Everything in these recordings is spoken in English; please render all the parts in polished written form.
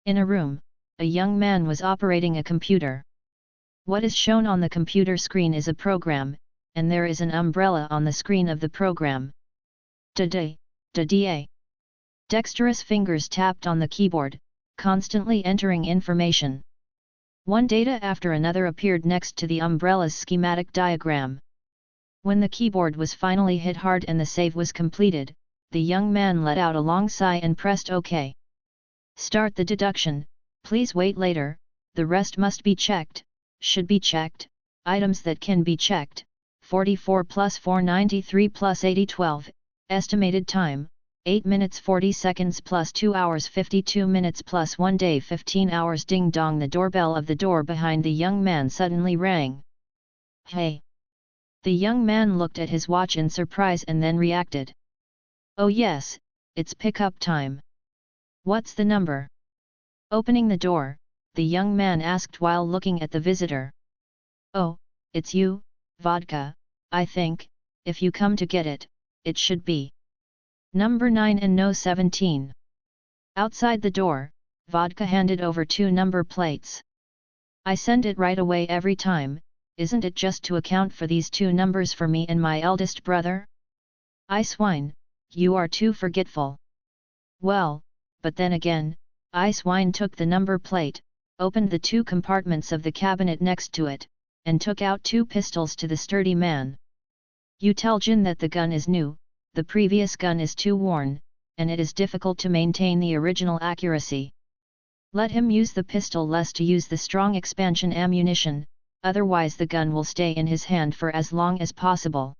In a room, a young man was operating a computer. What is shown on the computer screen is a program, and there is an umbrella on the screen of the program. Da-da. Dexterous fingers tapped on the keyboard, constantly entering information. One data after another appeared next to the umbrella's schematic diagram. When the keyboard was finally hit hard and the save was completed, the young man let out a long sigh and pressed OK. Start the deduction, please wait later, the rest must be checked, should be checked, items that can be checked, 44 plus 493 plus 80 12, estimated time, 8 minutes 40 seconds plus 2 hours 52 minutes plus 1 day 15 hours. Ding dong, the doorbell of the door behind the young man suddenly rang. Hey! The young man looked at his watch in surprise and then reacted. Oh yes, it's pickup time. What's the number? Opening the door, the young man asked while looking at the visitor. Oh, it's you, vodka, I think, if you come to get it, it should be number 9 and no 17. Outside the door, vodka handed over 2 number plates. I send it right away every time, isn't it just to account for these 2 numbers for me and my eldest brother? I swine, you are too forgetful. Well, but then again, I swine took the number plate, opened the 2 compartments of the cabinet next to it, and took out 2 pistols to the sturdy man. You tell Jin that the gun is new, the previous gun is too worn, and it is difficult to maintain the original accuracy. Let him use the pistol less to use the strong expansion ammunition, otherwise the gun will stay in his hand for as long as possible.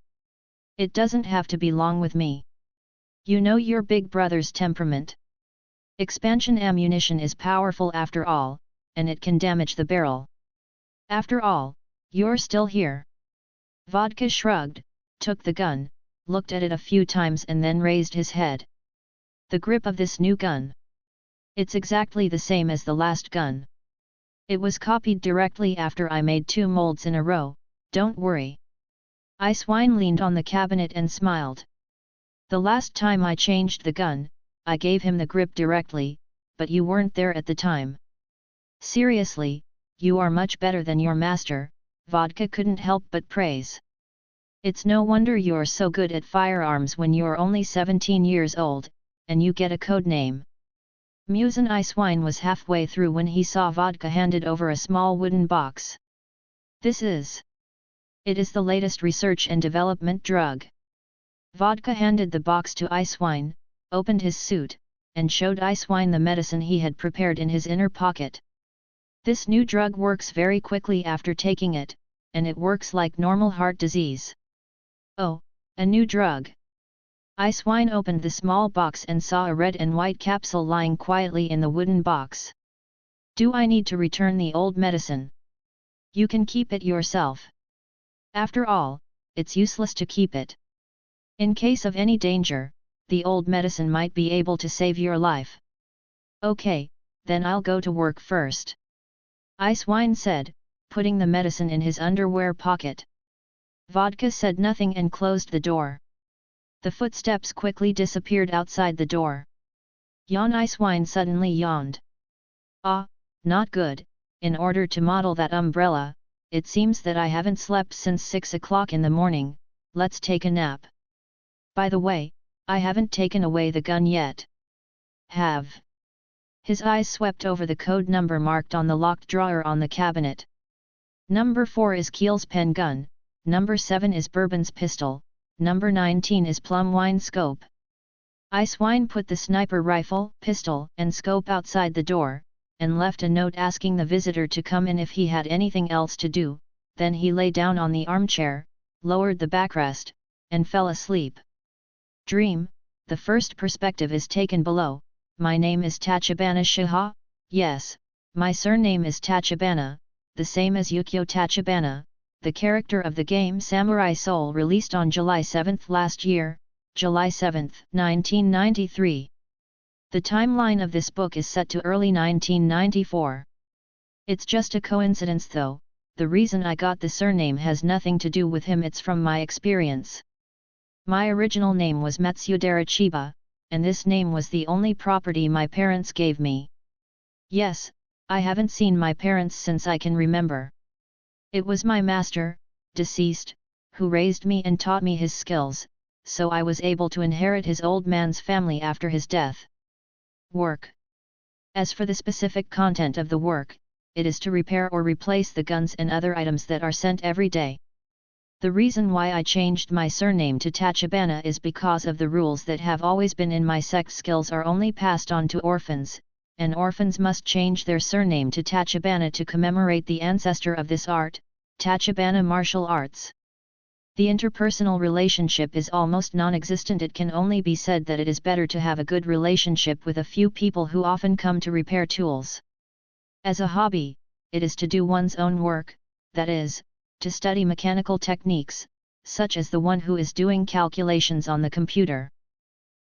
It doesn't have to be long with me. You know your big brother's temperament. Expansion ammunition is powerful after all, and it can damage the barrel. After all, you're still here. Vodka shrugged, took the gun, looked at it a few times and then raised his head. The grip of this new gun. It's exactly the same as the last gun. It was copied directly after I made 2 molds in a row, don't worry. I swine leaned on the cabinet and smiled. The last time I changed the gun, I gave him the grip directly, but you weren't there at the time. Seriously, you are much better than your master, Vodka couldn't help but praise. It's no wonder you're so good at firearms when you're only 17 years old, and you get a code name. Musen I swine was halfway through when he saw Vodka handed over a small wooden box. It is the latest research and development drug. Vodka handed the box to Icewine, opened his suit, and showed Icewine the medicine he had prepared in his inner pocket. This new drug works very quickly after taking it, and it works like normal heart disease. Oh, a new drug. Icewine opened the small box and saw a red and white capsule lying quietly in the wooden box. Do I need to return the old medicine? You can keep it yourself. After all, it's useless to keep it. In case of any danger, the old medicine might be able to save your life. Okay, then I'll go to work first. Icewine said, putting the medicine in his underwear pocket. Vodka said nothing and closed the door. The footsteps quickly disappeared outside the door. Yawn Icewine suddenly yawned. Ah, not good, in order to model that umbrella, it seems that I haven't slept since 6 o'clock in the morning, let's take a nap. By the way, I haven't taken away the gun yet. Have. His eyes swept over the code number marked on the locked drawer on the cabinet. Number 4 is Keel's pen gun, number 7 is Bourbon's pistol, number 19 is Plum Wine scope. Icewine put the sniper rifle, pistol, and scope outside the door, and left a note asking the visitor to come in if he had anything else to do, then he lay down on the armchair, lowered the backrest, and fell asleep. Dream, the first perspective is taken below. My name is Tachibana Shiha, yes, my surname is Tachibana, the same as Yukio Tachibana, the character of the game Samurai Soul, released on July 7 last year, July 7, 1993. The timeline of this book is set to early 1994. It's just a coincidence though, the reason I got the surname has nothing to do with him, it's from my experience. My original name was Matsudara Chiba, and this name was the only property my parents gave me. Yes, I haven't seen my parents since I can remember. It was my master, deceased, who raised me and taught me his skills, so I was able to inherit his old man's family after his death. Work. As for the specific content of the work, it is to repair or replace the guns and other items that are sent every day. The reason why I changed my surname to Tachibana is because of the rules that have always been in my sect. Skills are only passed on to orphans, and orphans must change their surname to Tachibana to commemorate the ancestor of this art, Tachibana martial arts. The interpersonal relationship is almost non-existent. It can only be said that it is better to have a good relationship with a few people who often come to repair tools. As a hobby, it is to do one's own work, that is, to study mechanical techniques, such as the one who is doing calculations on the computer.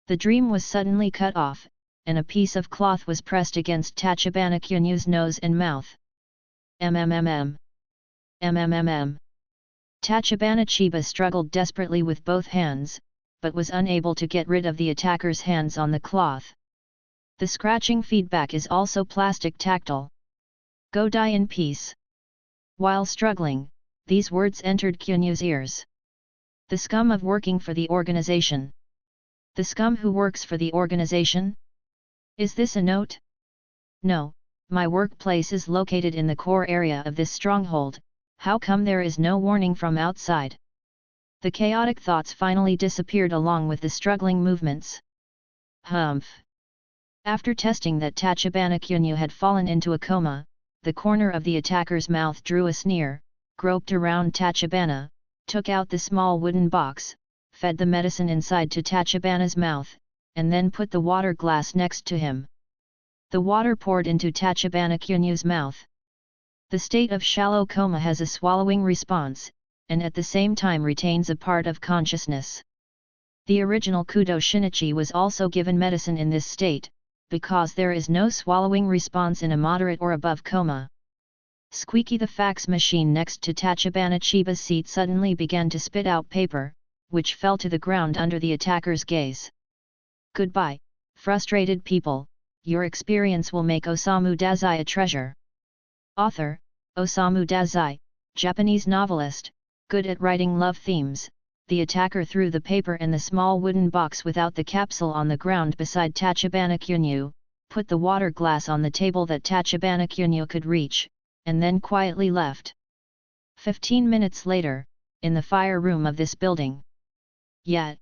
The dream was suddenly cut off, and a piece of cloth was pressed against Tachibana Kyunyu's nose and mouth. MMMM. MMMM. Tachibana Chiba struggled desperately with both hands, but was unable to get rid of the attacker's hands on the cloth. The scratching feedback is also plastic tactile. Go die in peace. While struggling, these words entered Kyunyu's ears. The scum of working for the organization. The scum who works for the organization? Is this a note? No, my workplace is located in the core area of this stronghold. How come there is no warning from outside? The chaotic thoughts finally disappeared along with the struggling movements. Humph. After testing that Tachibana Kyunyu had fallen into a coma, the corner of the attacker's mouth drew a sneer, groped around Tachibana, took out the small wooden box, fed the medicine inside to Tachibana's mouth, and then put the water glass next to him. The water poured into Tachibana Kyunyu's mouth. The state of shallow coma has a swallowing response, and at the same time retains a part of consciousness. The original Kudo Shinichi was also given medicine in this state, because there is no swallowing response in a moderate or above coma. Squeaky. The fax machine next to Tachibana Chiba's seat suddenly began to spit out paper, which fell to the ground under the attacker's gaze. Goodbye, frustrated people, your experience will make Osamu Dazai a treasure. Author, Osamu Dazai, Japanese novelist, good at writing love themes. The attacker threw the paper and the small wooden box without the capsule on the ground beside Tachibana Kyunyu, put the water glass on the table that Tachibana Kyunyu could reach, and then quietly left. 15 minutes later, in the fire room of this building. Yet,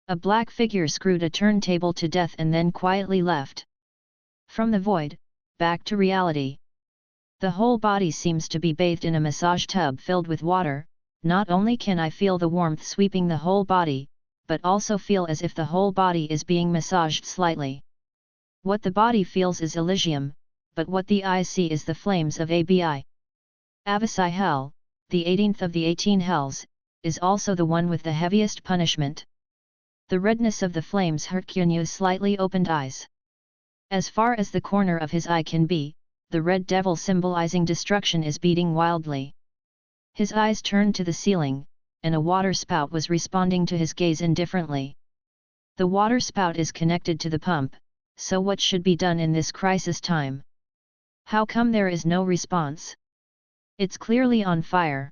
a black figure screwed a turntable to death and then quietly left. From the void, back to reality. The whole body seems to be bathed in a massage tub filled with water. Not only can I feel the warmth sweeping the whole body, but also feel as if the whole body is being massaged slightly. What the body feels is Elysium, but what the eyes see is the flames of Abi. Avasai Hell, the 18th of the 18 hells, is also the one with the heaviest punishment. The redness of the flames hurt Kyunyu's slightly opened eyes. As far as the corner of his eye can be, the red devil symbolizing destruction is beating wildly. His eyes turned to the ceiling, and a water spout was responding to his gaze indifferently. The water spout is connected to the pump, so what should be done in this crisis time? How come there is no response? It's clearly on fire.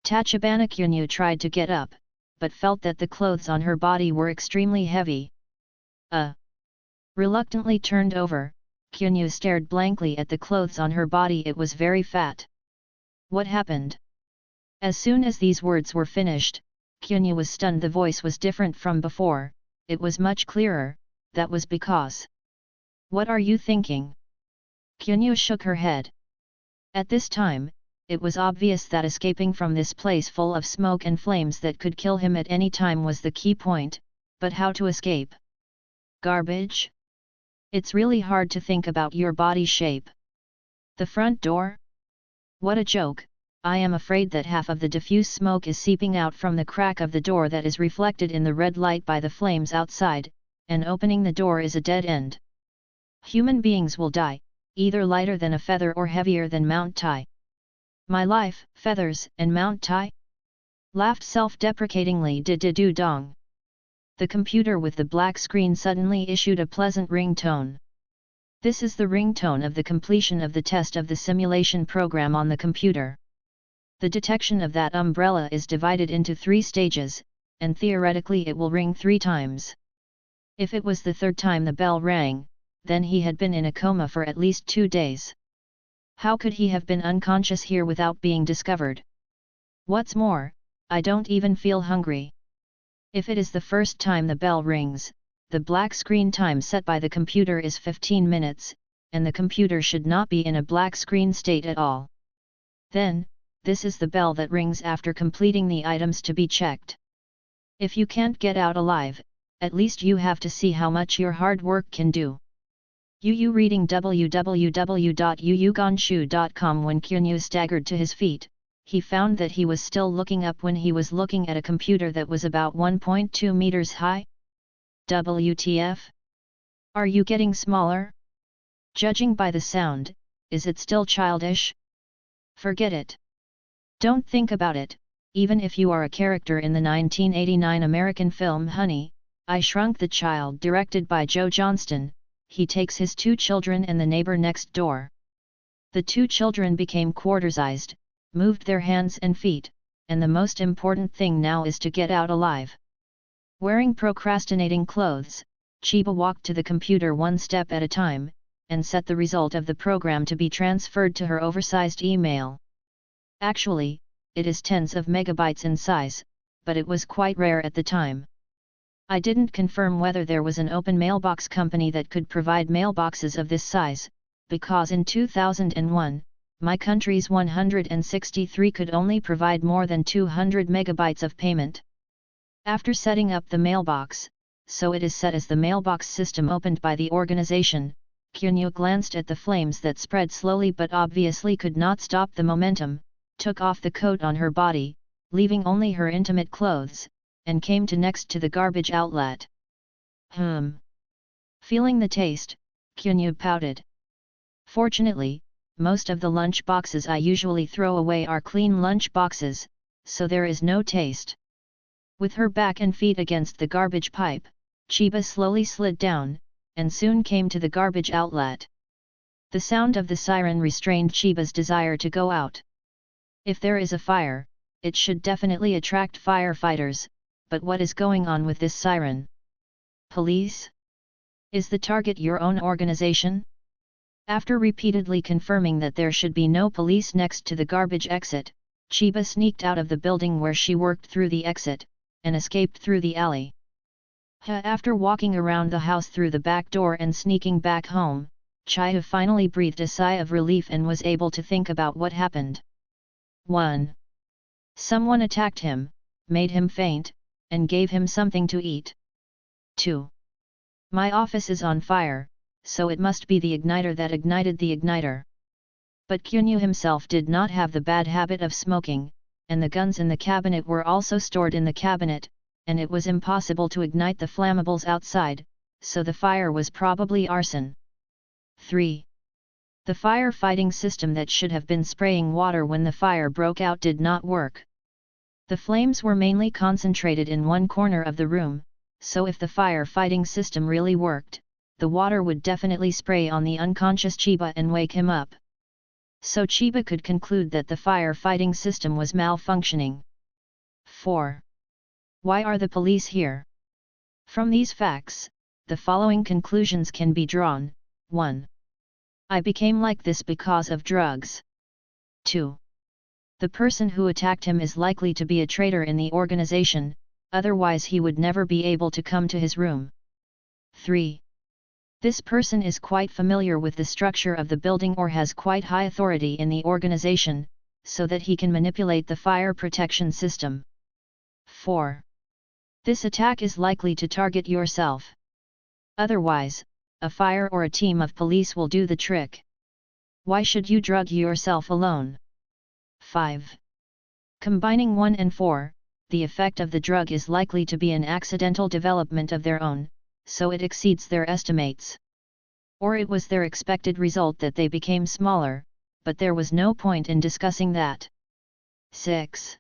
Tachibana Kyunyu tried to get up, but felt that the clothes on her body were extremely heavy. Reluctantly turned over, Kyunyu stared blankly at the clothes on her body. It was very fat. What happened? As soon as these words were finished, Kyunyu was stunned. The voice was different from before, it was much clearer. That was because. What are you thinking? Kyunyu shook her head. At this time, it was obvious that escaping from this place full of smoke and flames that could kill him at any time was the key point, but how to escape? Garbage? It's really hard to think about your body shape. The front door? What a joke! I am afraid that half of the diffuse smoke is seeping out from the crack of the door that is reflected in the red light by the flames outside, and opening the door is a dead end. Human beings will die, either lighter than a feather or heavier than Mount Tai. My life, feathers, and Mount Tai? Laughed self-deprecatingly Didu Dong. The computer with the black screen suddenly issued a pleasant ringtone. This is the ringtone of the completion of the test of the simulation program on the computer. The detection of that umbrella is divided into 3 stages, and theoretically it will ring 3 times. If it was the 3rd time the bell rang, then he had been in a coma for at least 2 days. How could he have been unconscious here without being discovered? What's more, I don't even feel hungry. If it is the first time the bell rings, the black screen time set by the computer is 15 minutes, and the computer should not be in a black screen state at all. Then, this is the bell that rings after completing the items to be checked. If you can't get out alive, at least you have to see how much your hard work can do. Yu reading www.yuyugonshu.com. When Kyunyu staggered to his feet, he found that he was still looking up when he was looking at a computer that was about 1.2 meters high. WTF? Are you getting smaller? Judging by the sound, is it still childish? Forget it. Don't think about it, even if you are a character in the 1989 American film Honey, I Shrunk the Child, directed by Joe Johnston. He takes his 2 children and the neighbor next door. The 2 children became quarter-sized, moved their hands and feet, and the most important thing now is to get out alive. Wearing procrastinating clothes, Chiba walked to the computer 1 step at a time, and set the result of the program to be transferred to her oversized email. Actually, it is tens of megabytes in size, but it was quite rare at the time. I didn't confirm whether there was an open mailbox company that could provide mailboxes of this size, because in 2001, my country's 163 could only provide more than 200 megabytes of payment. After setting up the mailbox, so it is set as the mailbox system opened by the organization, Kyunyu glanced at the flames that spread slowly but obviously could not stop the momentum, took off the coat on her body, leaving only her intimate clothes, and came to next to the garbage outlet. Feeling the taste, Kyunyu pouted. Fortunately, most of the lunch boxes I usually throw away are clean lunch boxes, so there is no taste. With her back and feet against the garbage pipe, Chiba slowly slid down, and soon came to the garbage outlet. The sound of the siren restrained Chiba's desire to go out. If there is a fire, it should definitely attract firefighters, but what is going on with this siren? Police? Is the target your own organization? After repeatedly confirming that there should be no police next to the garbage exit, Chiba sneaked out of the building where she worked through the exit, and escaped through the alley. After walking around the house through the back door and sneaking back home, Chiha finally breathed a sigh of relief and was able to think about what happened. 1. Someone attacked him, made him faint, and gave him something to eat. 2. My office is on fire, so it must be the igniter that ignited the igniter. But Kyunyu himself did not have the bad habit of smoking, and the guns in the cabinet were also stored in the cabinet, and it was impossible to ignite the flammables outside, so the fire was probably arson. 3. The firefighting system that should have been spraying water when the fire broke out did not work. The flames were mainly concentrated in one corner of the room, so if the firefighting system really worked, the water would definitely spray on the unconscious Chiba and wake him up. So Chiba could conclude that the firefighting system was malfunctioning. 4. Why are the police here? From these facts, the following conclusions can be drawn. 1. I became like this because of drugs. 2. The person who attacked him is likely to be a traitor in the organization, otherwise he would never be able to come to his room. 3. This person is quite familiar with the structure of the building or has quite high authority in the organization, so that he can manipulate the fire protection system. 4. This attack is likely to target yourself. Otherwise, a fire or a team of police will do the trick. Why should you drug yourself alone? 5. Combining 1 and 4, the effect of the drug is likely to be an accidental development of their own, so it exceeds their estimates. Or it was their expected result that they became smaller, but there was no point in discussing that. 6.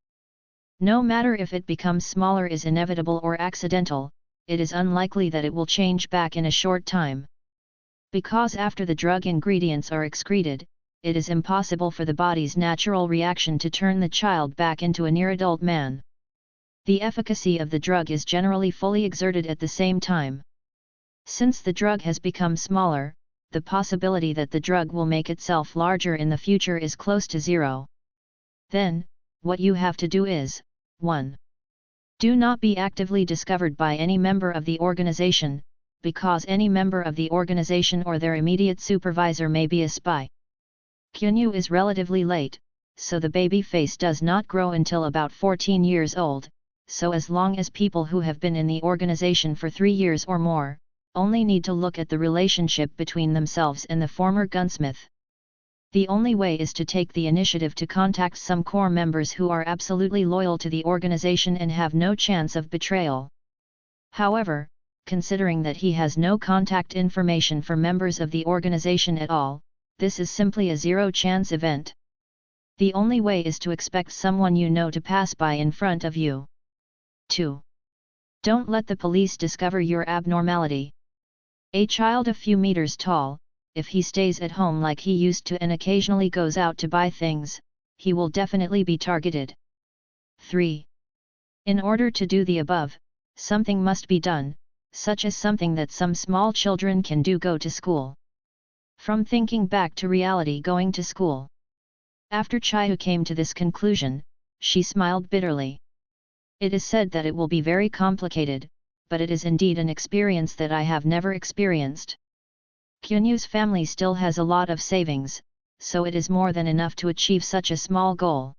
No matter if it becomes smaller is inevitable or accidental, it is unlikely that it will change back in a short time. Because after the drug ingredients are excreted, it is impossible for the body's natural reaction to turn the child back into a near-adult man. The efficacy of the drug is generally fully exerted at the same time. Since the drug has become smaller, the possibility that the drug will make itself larger in the future is close to zero. Then, what you have to do is, 1. Do not be actively discovered by any member of the organization, because any member of the organization or their immediate supervisor may be a spy. Kyunyu is relatively late, so the baby face does not grow until about 14 years old, so as long as people who have been in the organization for 3 years or more, only need to look at the relationship between themselves and the former gunsmith. The only way is to take the initiative to contact some core members who are absolutely loyal to the organization and have no chance of betrayal. However, considering that he has no contact information for members of the organization at all, this is simply a zero-chance event. The only way is to expect someone you know to pass by in front of you. 2. Don't let the police discover your abnormality. A child a few meters tall, if he stays at home like he used to and occasionally goes out to buy things, he will definitely be targeted. 3. In order to do the above, something must be done, such as something that some small children can do: go to school. From thinking back to reality, going to school. After Chayu came to this conclusion, she smiled bitterly. It is said that it will be very complicated, but it is indeed an experience that I have never experienced. Kyunyu's family still has a lot of savings, so it is more than enough to achieve such a small goal.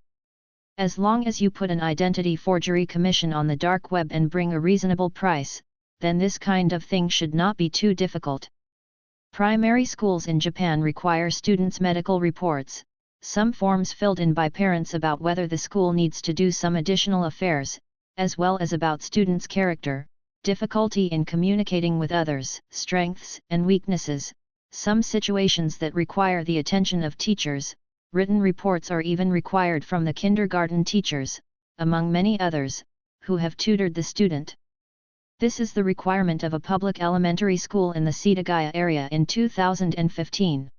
As long as you put an identity forgery commission on the dark web and bring a reasonable price, then this kind of thing should not be too difficult. Primary schools in Japan require students' medical reports, some forms filled in by parents about whether the school needs to do some additional affairs, as well as about students' character, difficulty in communicating with others, strengths and weaknesses, some situations that require the attention of teachers. Written reports are even required from the kindergarten teachers, among many others, who have tutored the student. This is the requirement of a public elementary school in the Setagaya area in 2015.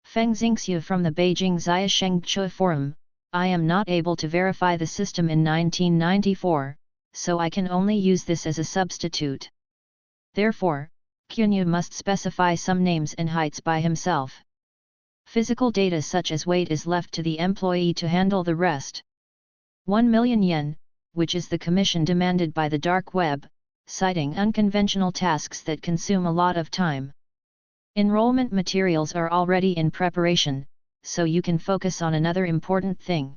Feng Xingxiu from the Beijing Zia Shengchua Forum: I am not able to verify the system in 1994, so I can only use this as a substitute. Therefore, Kyunyu must specify some names and heights by himself. Physical data such as weight is left to the employee to handle the rest. 1 million yen, which is the commission demanded by the dark web, citing unconventional tasks that consume a lot of time. Enrollment materials are already in preparation, so you can focus on another important thing.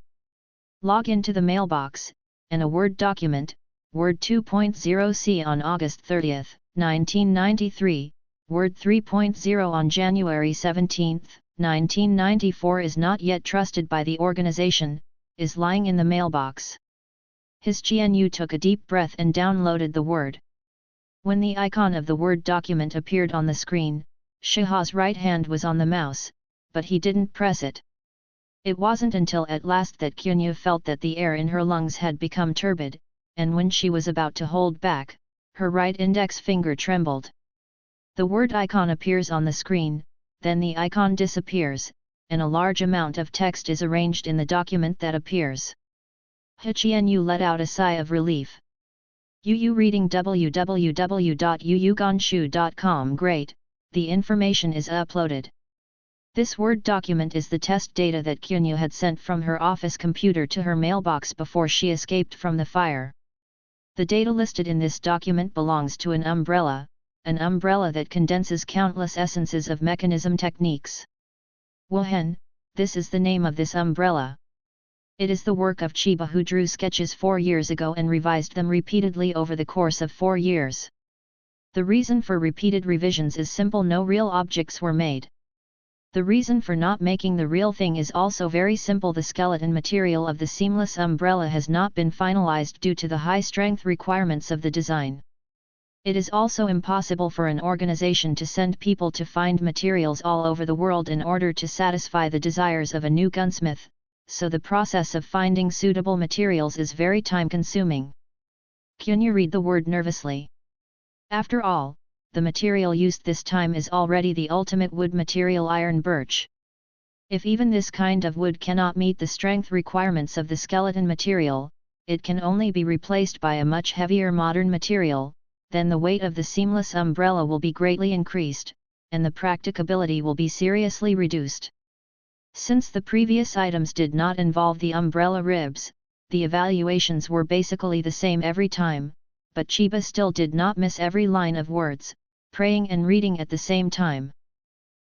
Log into the mailbox, and a Word document, Word 2.0c on August 30, 1993, Word 3.0 on January 17, 1994 is not yet trusted by the organization, is lying in the mailbox. His GNU took a deep breath and downloaded the Word. When the icon of the Word document appeared on the screen, Shiha's right hand was on the mouse, but he didn't press it. It wasn't until at last that Kyunyu felt that the air in her lungs had become turbid, and when she was about to hold back, her right index finger trembled. The Word icon appears on the screen, then the icon disappears, and a large amount of text is arranged in the document that appears. Hichienyu let out a sigh of relief. Yu reading www.yuyugonshu.com. Great, the information is uploaded. This Word document is the test data that Kyunyu had sent from her office computer to her mailbox before she escaped from the fire. The data listed in this document belongs to an umbrella that condenses countless essences of mechanism techniques. Wohen, this is the name of this umbrella. It is the work of Chiba, who drew sketches 4 years ago and revised them repeatedly over the course of 4 years. The reason for repeated revisions is simple: no real objects were made. The reason for not making the real thing is also very simple: the skeleton material of the seamless umbrella has not been finalized due to the high strength requirements of the design. It is also impossible for an organization to send people to find materials all over the world in order to satisfy the desires of a new gunsmith, so the process of finding suitable materials is very time-consuming. Kyunyu read the word nervously. After all, the material used this time is already the ultimate wood material, iron birch. If even this kind of wood cannot meet the strength requirements of the skeleton material, it can only be replaced by a much heavier modern material. Then the weight of the seamless umbrella will be greatly increased, and the practicability will be seriously reduced. Since the previous items did not involve the umbrella ribs, the evaluations were basically the same every time, but Chiba still did not miss every line of words, praying and reading at the same time.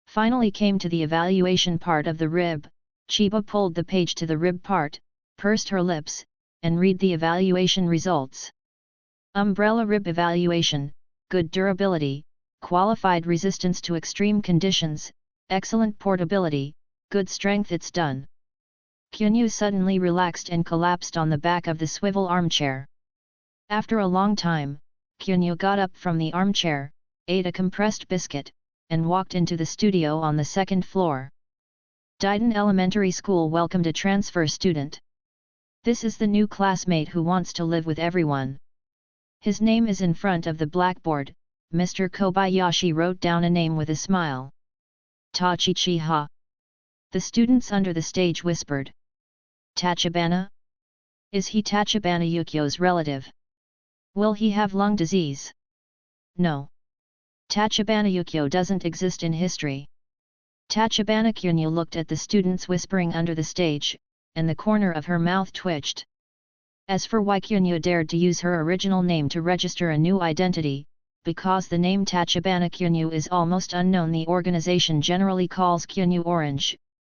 Finally came to the evaluation part of the rib. Chiba pulled the page to the rib part, pursed her lips, and read the evaluation results. Umbrella rib evaluation: good durability, qualified resistance to extreme conditions, excellent portability, good strength. It's done. Kyunyu suddenly relaxed and collapsed on the back of the swivel armchair. After a long time, Kyunyu got up from the armchair, ate a compressed biscuit, and walked into the studio on the second floor. Daiden Elementary School welcomed a transfer student. This is the new classmate who wants to live with everyone. His name is in front of the blackboard. Mr. Kobayashi wrote down a name with a smile. Tachichi-ha. The students under the stage whispered. Tachibana? Is he Tachibana Yukio's relative? Will he have lung disease? No. Tachibana Yukio doesn't exist in history. Tachibana. Kyunyu looked at the students whispering under the stage, and the corner of her mouth twitched. As for why Kyunyu dared to use her original name to register a new identity, because the name Tachibana Kyunyu is almost unknown. The organization generally calls Kyunyu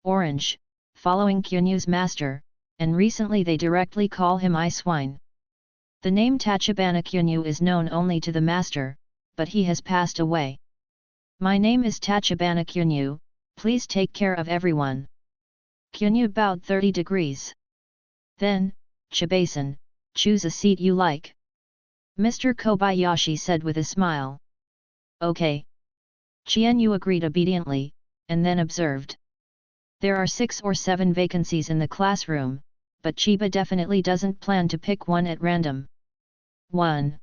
Orange, following Kyunyu's master, and recently they directly call him Swine. The name Tachibana Kyunyu is known only to the master, but he has passed away. My name is Tachibana Kyunyu, please take care of everyone. Kyunyu bowed 30 degrees. Then, Chibasan, choose a seat you like. Mr. Kobayashi said with a smile. Okay. Chienyu agreed obediently, and then observed. There are 6 or 7 vacancies in the classroom, but Chiba definitely doesn't plan to pick one at random. 1.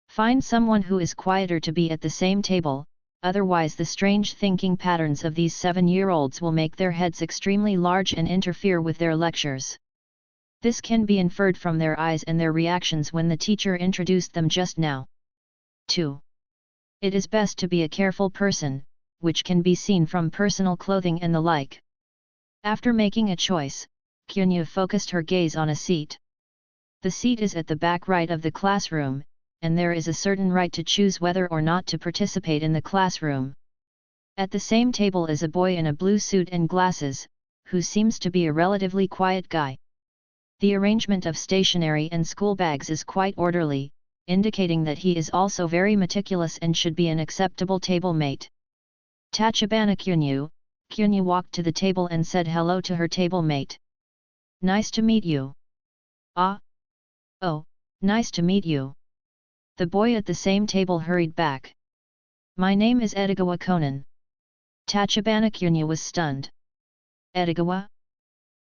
Find someone who is quieter to be at the same table, otherwise the strange thinking patterns of these 7-year-olds will make their heads extremely large and interfere with their lectures. This can be inferred from their eyes and their reactions when the teacher introduced them just now. 2. It is best to be a careful person, which can be seen from personal clothing and the like. After making a choice, Kyunyu focused her gaze on a seat. The seat is at the back right of the classroom, and there is a certain right to choose whether or not to participate in the classroom. At the same table is a boy in a blue suit and glasses, who seems to be a relatively quiet guy. The arrangement of stationery and school bags is quite orderly, indicating that he is also very meticulous and should be an acceptable table mate. Tachibana Kyunyu. Kyunyu walked to the table and said hello to her table mate. Nice to meet you. Ah? Oh, nice to meet you. The boy at the same table hurried back. My name is Edogawa Conan. Tachibana Kyunyu was stunned. Edogawa?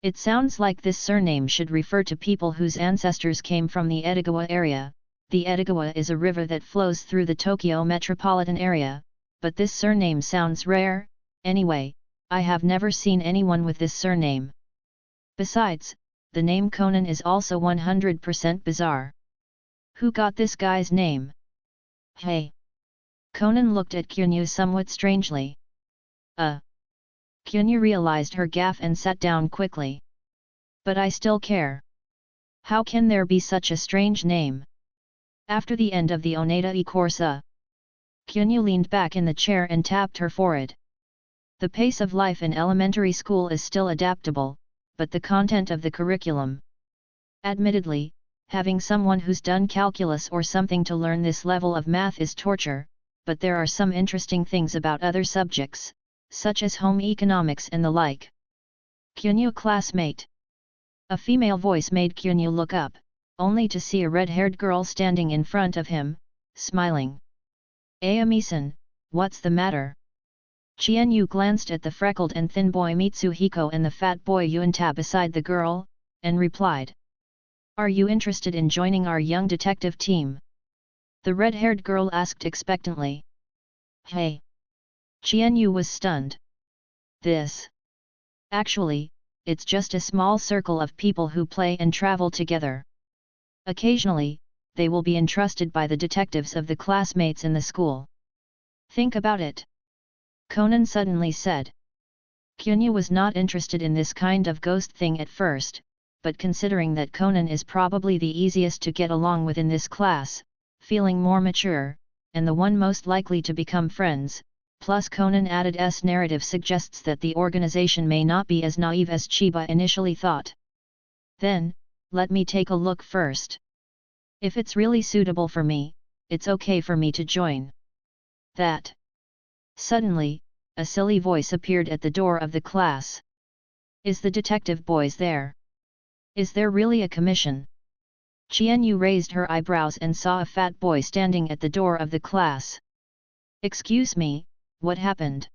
It sounds like this surname should refer to people whose ancestors came from the Edogawa area. The Edogawa is a river that flows through the Tokyo metropolitan area, but this surname sounds rare. Anyway, I have never seen anyone with this surname. Besides, the name Conan is also 100% bizarre. Who got this guy's name? Hey! Conan looked at Kyunyu somewhat strangely. Kyunyu realized her gaffe and sat down quickly. But I still care. How can there be such a strange name? After the end of the Oneida course, Kyunyu leaned back in the chair and tapped her forehead. The pace of life in elementary school is still adaptable, but the content of the curriculum. Admittedly, having someone who's done calculus or something to learn this level of math is torture, but there are some interesting things about other subjects, such as home economics and the like. Kyunyu classmate. A female voice made Kyunyu look up, only to see a red-haired girl standing in front of him, smiling. Ayami-san, what's the matter? Chienyu glanced at the freckled and thin boy Mitsuhiko and the fat boy Yuanta beside the girl, and replied. Are you interested in joining our young detective team? The red-haired girl asked expectantly. Hey! Qianyu was stunned. This. Actually, it's just a small circle of people who play and travel together. Occasionally, they will be entrusted by the detectives of the classmates in the school. Think about it. Conan suddenly said. Qianyu was not interested in this kind of ghost thing at first, but considering that Conan is probably the easiest to get along with in this class, feeling more mature, and the one most likely to become friends, plus Conan added's narrative suggests that the organization may not be as naive as Chiba initially thought. Then, let me take a look first. If it's really suitable for me, it's okay for me to join. That. Suddenly, a silly voice appeared at the door of the class. Is the detective boys there? Is there really a commission? Qianyu raised her eyebrows and saw a fat boy standing at the door of the class. Excuse me, what happened?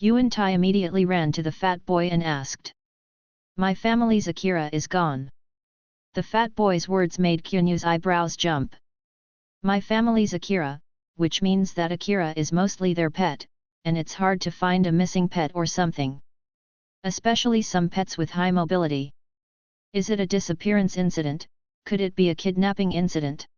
Yuan Tai immediately ran to the fat boy and asked. My family's Akira is gone. The fat boy's words made Qianyu's eyebrows jump. My family's Akira, which means that Akira is mostly their pet, and it's hard to find a missing pet or something. Especially some pets with high mobility. Is it a disappearance incident? Could it be a kidnapping incident?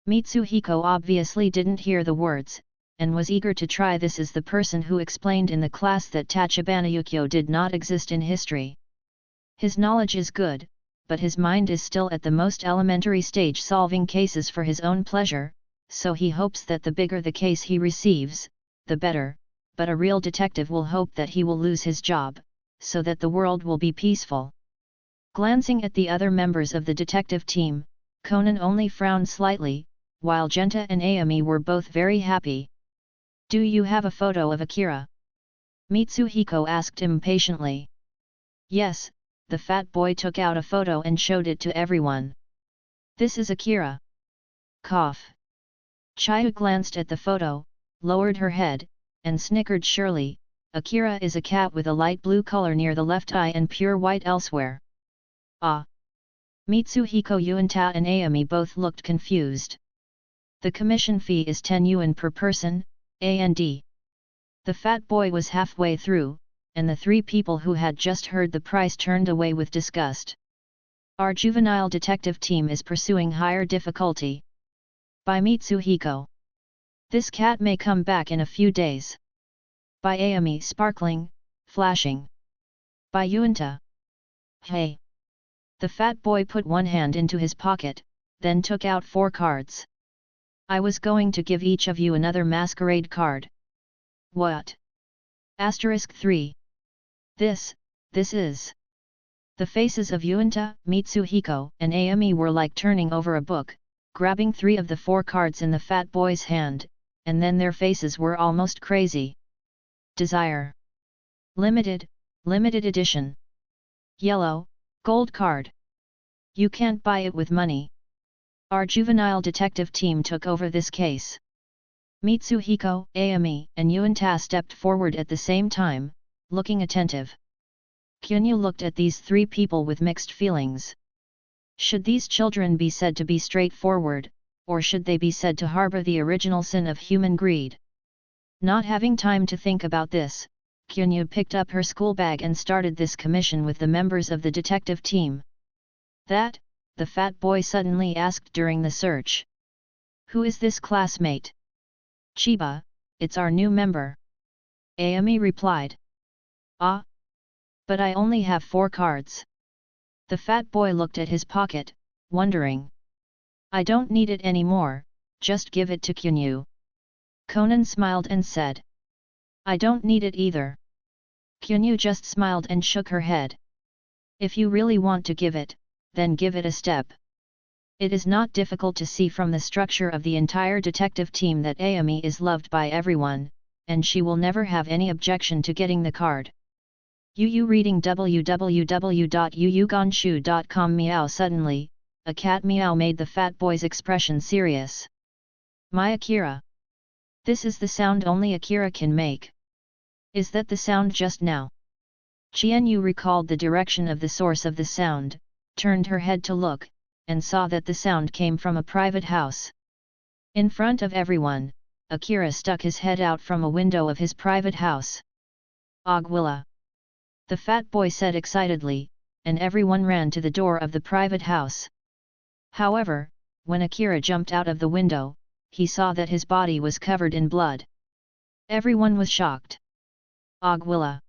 Mitsuhiko obviously didn't hear the words, and was eager to try this as the person who explained in the class that Tachibana Yukio did not exist in history. His knowledge is good, but his mind is still at the most elementary stage solving cases for his own pleasure, so he hopes that the bigger the case he receives, the better, but a real detective will hope that he will lose his job, so that the world will be peaceful. Glancing at the other members of the detective team, Conan only frowned slightly, while Genta and Ayami were both very happy. Do you have a photo of Akira? Mitsuhiko asked impatiently. Yes, the fat boy took out a photo and showed it to everyone. This is Akira. Cough. Chaya glanced at the photo, lowered her head, and snickered surely. Akira is a cat with a light blue color near the left eye and pure white elsewhere. Ah! Mitsuhiko Yuanta and Ayami both looked confused. The commission fee is 10 yuan per person, and. The fat boy was halfway through, and the three people who had just heard the price turned away with disgust. Our juvenile detective team is pursuing higher difficulty. By Mitsuhiko. This cat may come back in a few days. By Ayami sparkling, flashing. By Yuanta. Hey! The fat boy put one hand into his pocket, then took out 4 cards. I was going to give each of you another masquerade card. What? Asterisk 3. This is. The faces of Yuanta, Mitsuhiko, and Ayami were like turning over a book, grabbing 3 of the 4 cards in the fat boy's hand, and then their faces were almost crazy. Desire. Limited edition. Yellow, gold card. You can't buy it with money. Our juvenile detective team took over this case. Mitsuhiko, Ayami, and Yuanta stepped forward at the same time, looking attentive. Qianyu looked at these 3 people with mixed feelings. Should these children be said to be straightforward, or should they be said to harbor the original sin of human greed? Not having time to think about this, Qianyu picked up her school bag and started this commission with the members of the detective team. That, the fat boy suddenly asked during the search. Who is this classmate? Chiba, it's our new member. Ayami replied. Ah? But I only have 4 cards. The fat boy looked at his pocket, wondering. I don't need it anymore, just give it to Qianyu. Conan smiled and said. I don't need it either. Qianyu just smiled and shook her head. If you really want to give it, then give it a step. It is not difficult to see from the structure of the entire detective team that Ayami is loved by everyone, and she will never have any objection to getting the card. Yu reading www.yuyugonshu.com. Meow. Suddenly, a cat meow made the fat boy's expression serious. My Akira. This is the sound only Akira can make. Is that the sound just now? Qianyu recalled the direction of the source of the sound, turned her head to look, and saw that the sound came from a private house. In front of everyone, Akira stuck his head out from a window of his private house. Aguila! The fat boy said excitedly, and everyone ran to the door of the private house. However, when Akira jumped out of the window, he saw that his body was covered in blood. Everyone was shocked. Aguila!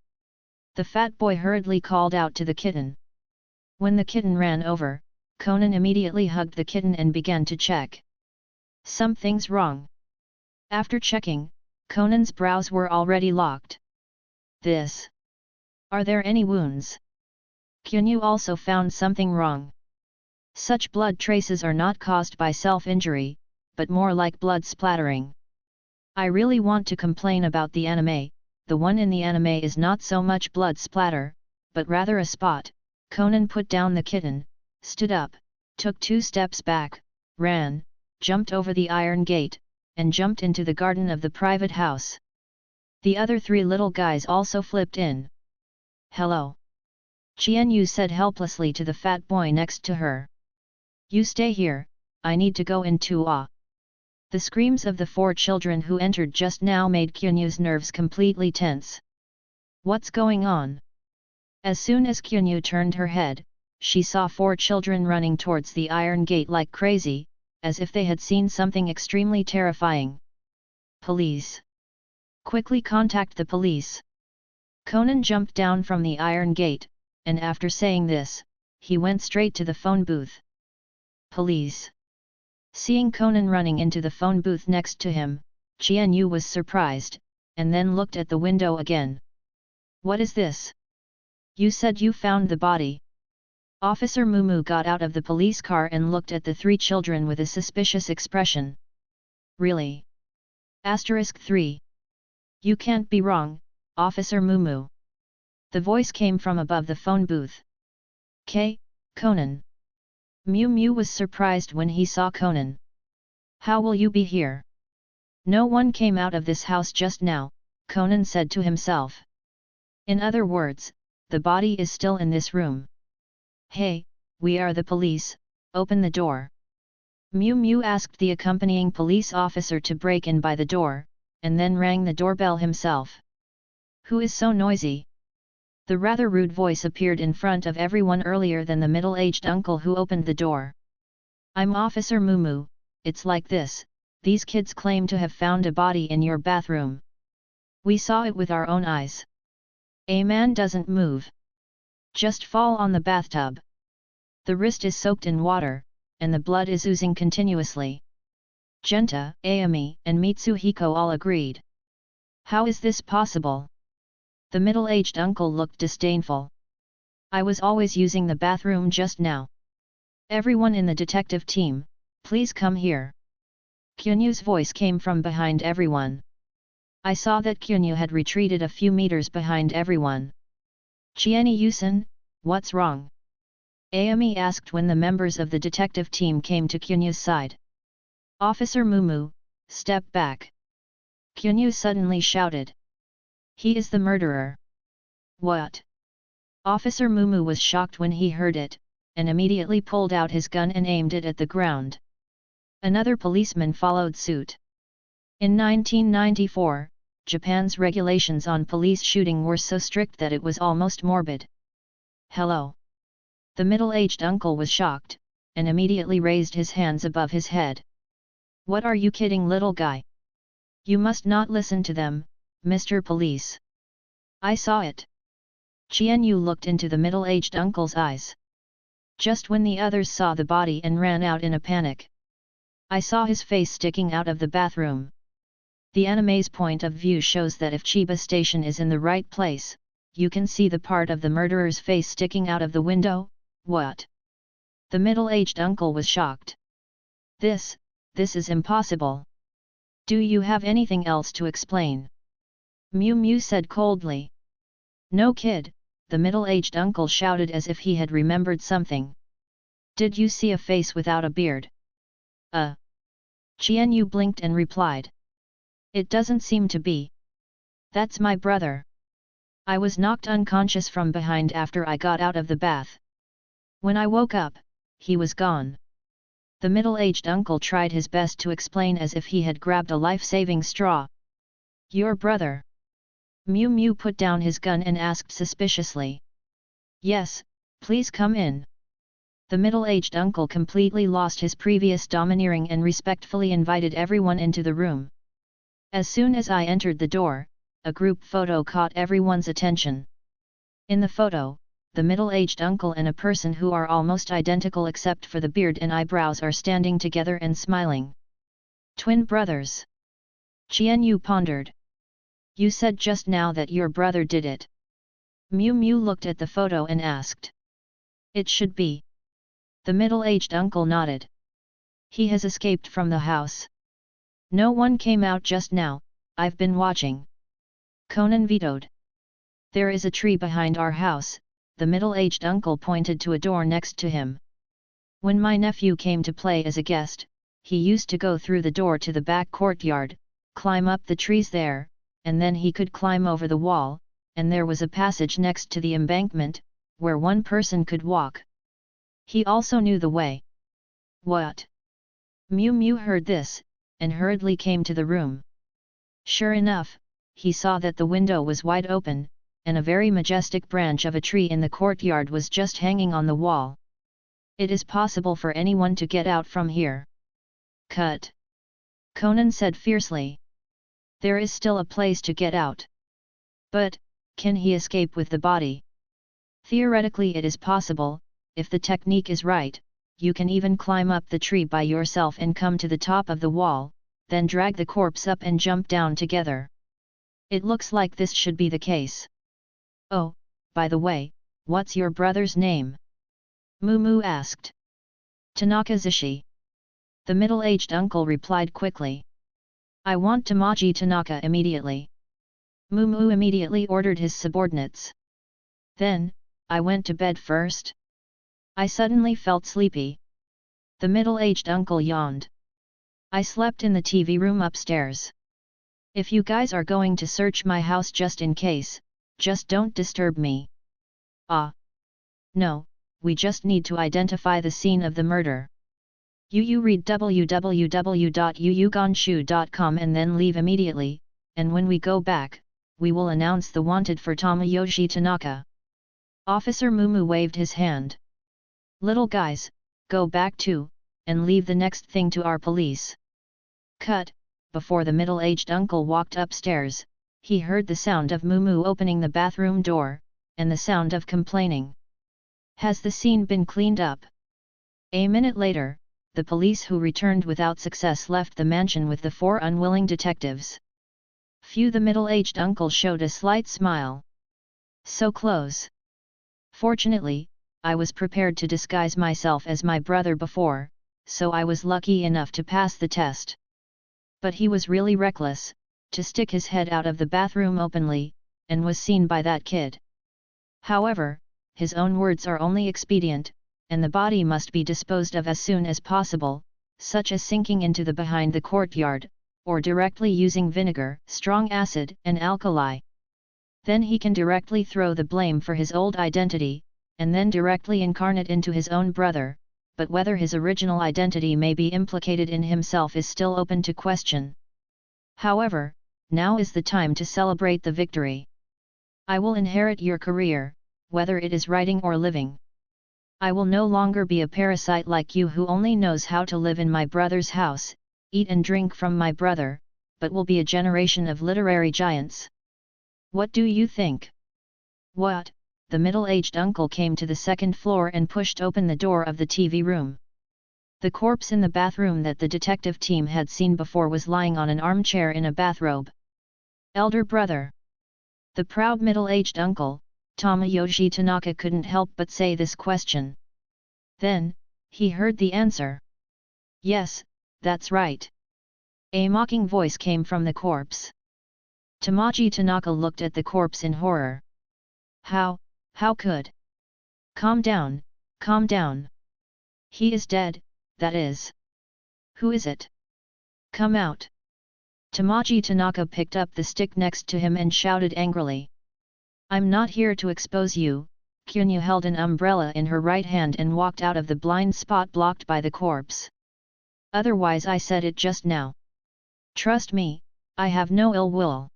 The fat boy hurriedly called out to the kitten. When the kitten ran over, Conan immediately hugged the kitten and began to check. Something's wrong. After checking, Conan's brows were already locked. This. Are there any wounds? Kyunyu also found something wrong. Such blood traces are not caused by self-injury, but more like blood splattering. I really want to complain about the anime. The one in the anime is not so much blood splatter, but rather a spot. Conan put down the kitten, stood up, took 2 steps back, ran, jumped over the iron gate, and jumped into the garden of the private house. The other 3 little guys also flipped in. Hello. Qianyu said helplessly to the fat boy next to her. You stay here, I need to go into a. The screams of the 4 children who entered just now made Qianyu's nerves completely tense. What's going on? As soon as Qianyu turned her head, she saw 4 children running towards the iron gate like crazy, as if they had seen something extremely terrifying. Police! Quickly contact the police! Conan jumped down from the iron gate, and after saying this, he went straight to the phone booth. Police! Seeing Conan running into the phone booth next to him, Qianyu was surprised, and then looked at the window again. What is this? You said you found the body. Officer Mumu got out of the police car and looked at the 3 children with a suspicious expression. Really? *3. You can't be wrong, Officer Mumu. The voice came from above the phone booth. Conan. Mew Mew was surprised when he saw Conan. How will you be here? No one came out of this house just now, Conan said to himself. In other words, the body is still in this room. Hey, we are the police, open the door. Mew Mew asked the accompanying police officer to break in by the door, and then rang the doorbell himself. Who is so noisy? The rather rude voice appeared in front of everyone earlier than the middle-aged uncle who opened the door. I'm Officer Mumu, it's like this, these kids claim to have found a body in your bathroom. We saw it with our own eyes. A man doesn't move. Just fall on the bathtub. The wrist is soaked in water, and the blood is oozing continuously. Genta, Ayami, and Mitsuhiko all agreed. How is this possible? The middle-aged uncle looked disdainful. I was always using the bathroom just now. Everyone in the detective team, please come here. Kyunyu's voice came from behind everyone. I saw that Kyunyu had retreated a few meters behind everyone. Chieni Yusen, what's wrong? Ayami asked when the members of the detective team came to Kyunyu's side. Officer Mumu, step back. Kyunyu suddenly shouted. He is the murderer. What? Officer Mumu was shocked when he heard it, and immediately pulled out his gun and aimed it at the ground. Another policeman followed suit. In 1994, Japan's regulations on police shooting were so strict that it was almost morbid. Hello. The middle-aged uncle was shocked, and immediately raised his hands above his head. What are you kidding, little guy? You must not listen to them, Mr. Police. I saw it. Qianyu looked into the middle-aged uncle's eyes. Just when the others saw the body and ran out in a panic. I saw his face sticking out of the bathroom. The anime's point of view shows that if Chiba Station is in the right place, you can see the part of the murderer's face sticking out of the window. What? The middle-aged uncle was shocked. This is impossible. Do you have anything else to explain? Mew Mew said coldly. No, kid, the middle-aged uncle shouted as if he had remembered something. Did you see a face without a beard? Qianyu blinked and replied. It doesn't seem to be. That's my brother. I was knocked unconscious from behind after I got out of the bath. When I woke up, he was gone. The middle-aged uncle tried his best to explain as if he had grabbed a life-saving straw. Your brother? Mew Mew put down his gun and asked suspiciously. Yes, please come in. The middle-aged uncle completely lost his previous domineering and respectfully invited everyone into the room. As soon as I entered the door, a group photo caught everyone's attention. In the photo, the middle-aged uncle and a person who are almost identical except for the beard and eyebrows are standing together and smiling. Twin brothers. Qianyu pondered. You said just now that your brother did it. Mew Mew looked at the photo and asked. It should be. The middle-aged uncle nodded. He has escaped from the house. No one came out just now, I've been watching. Conan vetoed. There is a tree behind our house, the middle-aged uncle pointed to a door next to him. When my nephew came to play as a guest, he used to go through the door to the back courtyard, climb up the trees there, and then he could climb over the wall, and there was a passage next to the embankment, where one person could walk. He also knew the way. What? Mew Mew heard this, and hurriedly came to the room. Sure enough, he saw that the window was wide open, and a very majestic branch of a tree in the courtyard was just hanging on the wall. It is possible for anyone to get out from here. Cut! Conan said fiercely. There is still a place to get out. But, can he escape with the body? Theoretically it is possible, if the technique is right, you can even climb up the tree by yourself and come to the top of the wall, then drag the corpse up and jump down together. It looks like this should be the case. Oh, by the way, what's your brother's name? Moo Moo asked. Tanaka Zishi. The middle-aged uncle replied quickly. I want Tamaji Tanaka immediately. Moo Moo immediately ordered his subordinates. Then, I went to bed first. I suddenly felt sleepy. The middle-aged uncle yawned. I slept in the TV room upstairs. If you guys are going to search my house just in case, just don't disturb me. Ah. No, we just need to identify the scene of the murder. You read www.yuyuganshu.com and then leave immediately, and when we go back, we will announce the wanted for Tamayoshi Tanaka. Officer Mumu waved his hand. Little guys, go back too, and leave the next thing to our police. Cut. Before the middle-aged uncle walked upstairs, he heard the sound of Mumu opening the bathroom door, and the sound of complaining. Has the scene been cleaned up? A minute later, the police who returned without success left the mansion with the 4 unwilling detectives. Phew, the middle-aged uncle showed a slight smile. So close. Fortunately, I was prepared to disguise myself as my brother before, so I was lucky enough to pass the test. But he was really reckless, to stick his head out of the bathroom openly, and was seen by that kid. However, his own words are only expedient, and the body must be disposed of as soon as possible, such as sinking into the behind the courtyard, or directly using vinegar, strong acid and alkali. Then he can directly throw the blame for his old identity, and then directly incarnate into his own brother, but whether his original identity may be implicated in himself is still open to question. However, now is the time to celebrate the victory. I will inherit your career, whether it is writing or living. I will no longer be a parasite like you who only knows how to live in my brother's house, eat and drink from my brother, but will be a generation of literary giants. What do you think? What? The middle-aged uncle came to the second floor and pushed open the door of the TV room. The corpse in the bathroom that the detective team had seen before was lying on an armchair in a bathrobe. Elder brother. The proud middle-aged uncle, Tamayoshi Tanaka, couldn't help but say this question. Then, he heard the answer. Yes, that's right. A mocking voice came from the corpse. Tamaji Tanaka looked at the corpse in horror. How could? Calm down, calm down. He is dead, that is. Who is it? Come out. Tamaji Tanaka picked up the stick next to him and shouted angrily. I'm not here to expose you. Kunyu held an umbrella in her right hand and walked out of the blind spot blocked by the corpse. Otherwise I said it just now. Trust me, I have no ill will.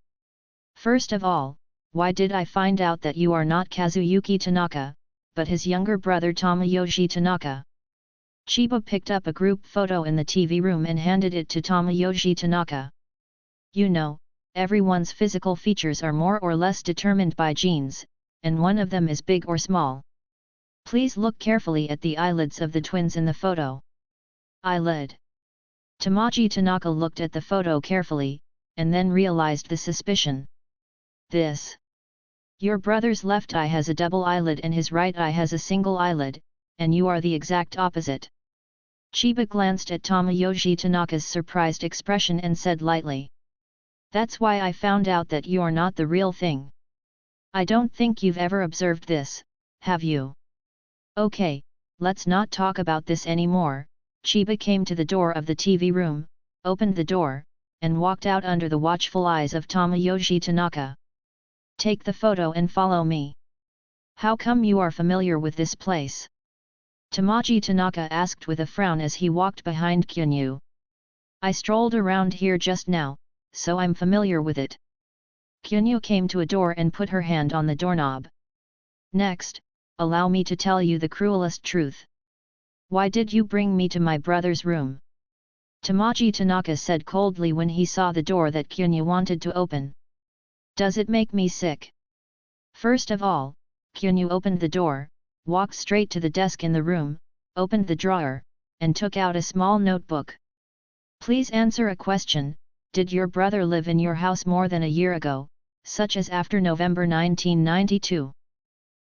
First of all, why did I find out that you are not Kazuyuki Tanaka, but his younger brother Tomoyoshi Tanaka? Chiba picked up a group photo in the TV room and handed it to Tomoyoshi Tanaka. You know, everyone's physical features are more or less determined by genes, and one of them is big or small. Please look carefully at the eyelids of the twins in the photo. Eyelid. Tamaji Tanaka looked at the photo carefully, and then realized the suspicion. This. Your brother's left eye has a double eyelid and his right eye has a single eyelid, and you are the exact opposite. Chiba glanced at Tomoyoshi Tanaka's surprised expression and said lightly. That's why I found out that you're not the real thing. I don't think you've ever observed this, have you? Okay, let's not talk about this anymore. Chiba came to the door of the TV room, opened the door, and walked out under the watchful eyes of Tomoyoshi Tanaka. Take the photo and follow me. How come you are familiar with this place? Tamaji Tanaka asked with a frown as he walked behind Kyunyu. I strolled around here just now, so I'm familiar with it. Kyunyu came to a door and put her hand on the doorknob. Next, allow me to tell you the cruelest truth. Why did you bring me to my brother's room? Tamaji Tanaka said coldly when he saw the door that Kyunyu wanted to open. Does it make me sick? First of all, Kyunyu opened the door, walked straight to the desk in the room, opened the drawer, and took out a small notebook. Please answer a question. Did your brother live in your house more than a year ago, such as after November 1992?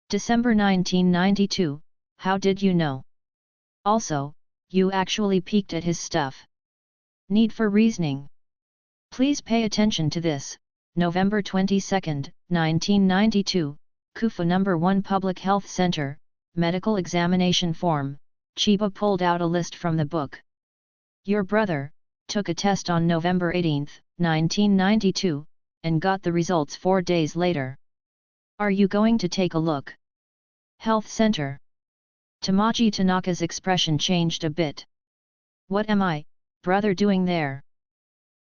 December 1992, how did you know? Also, you actually peeked at his stuff. Need for reasoning. Please pay attention to this. November 22, 1992, Kufa No. 1 Public Health Center, Medical Examination Form. Chiba pulled out a list from the book. Your brother took a test on November 18, 1992, and got the results 4 days later. Are you going to take a look? Health Center. Tamaji Tanaka's expression changed a bit. What am I, brother, doing there?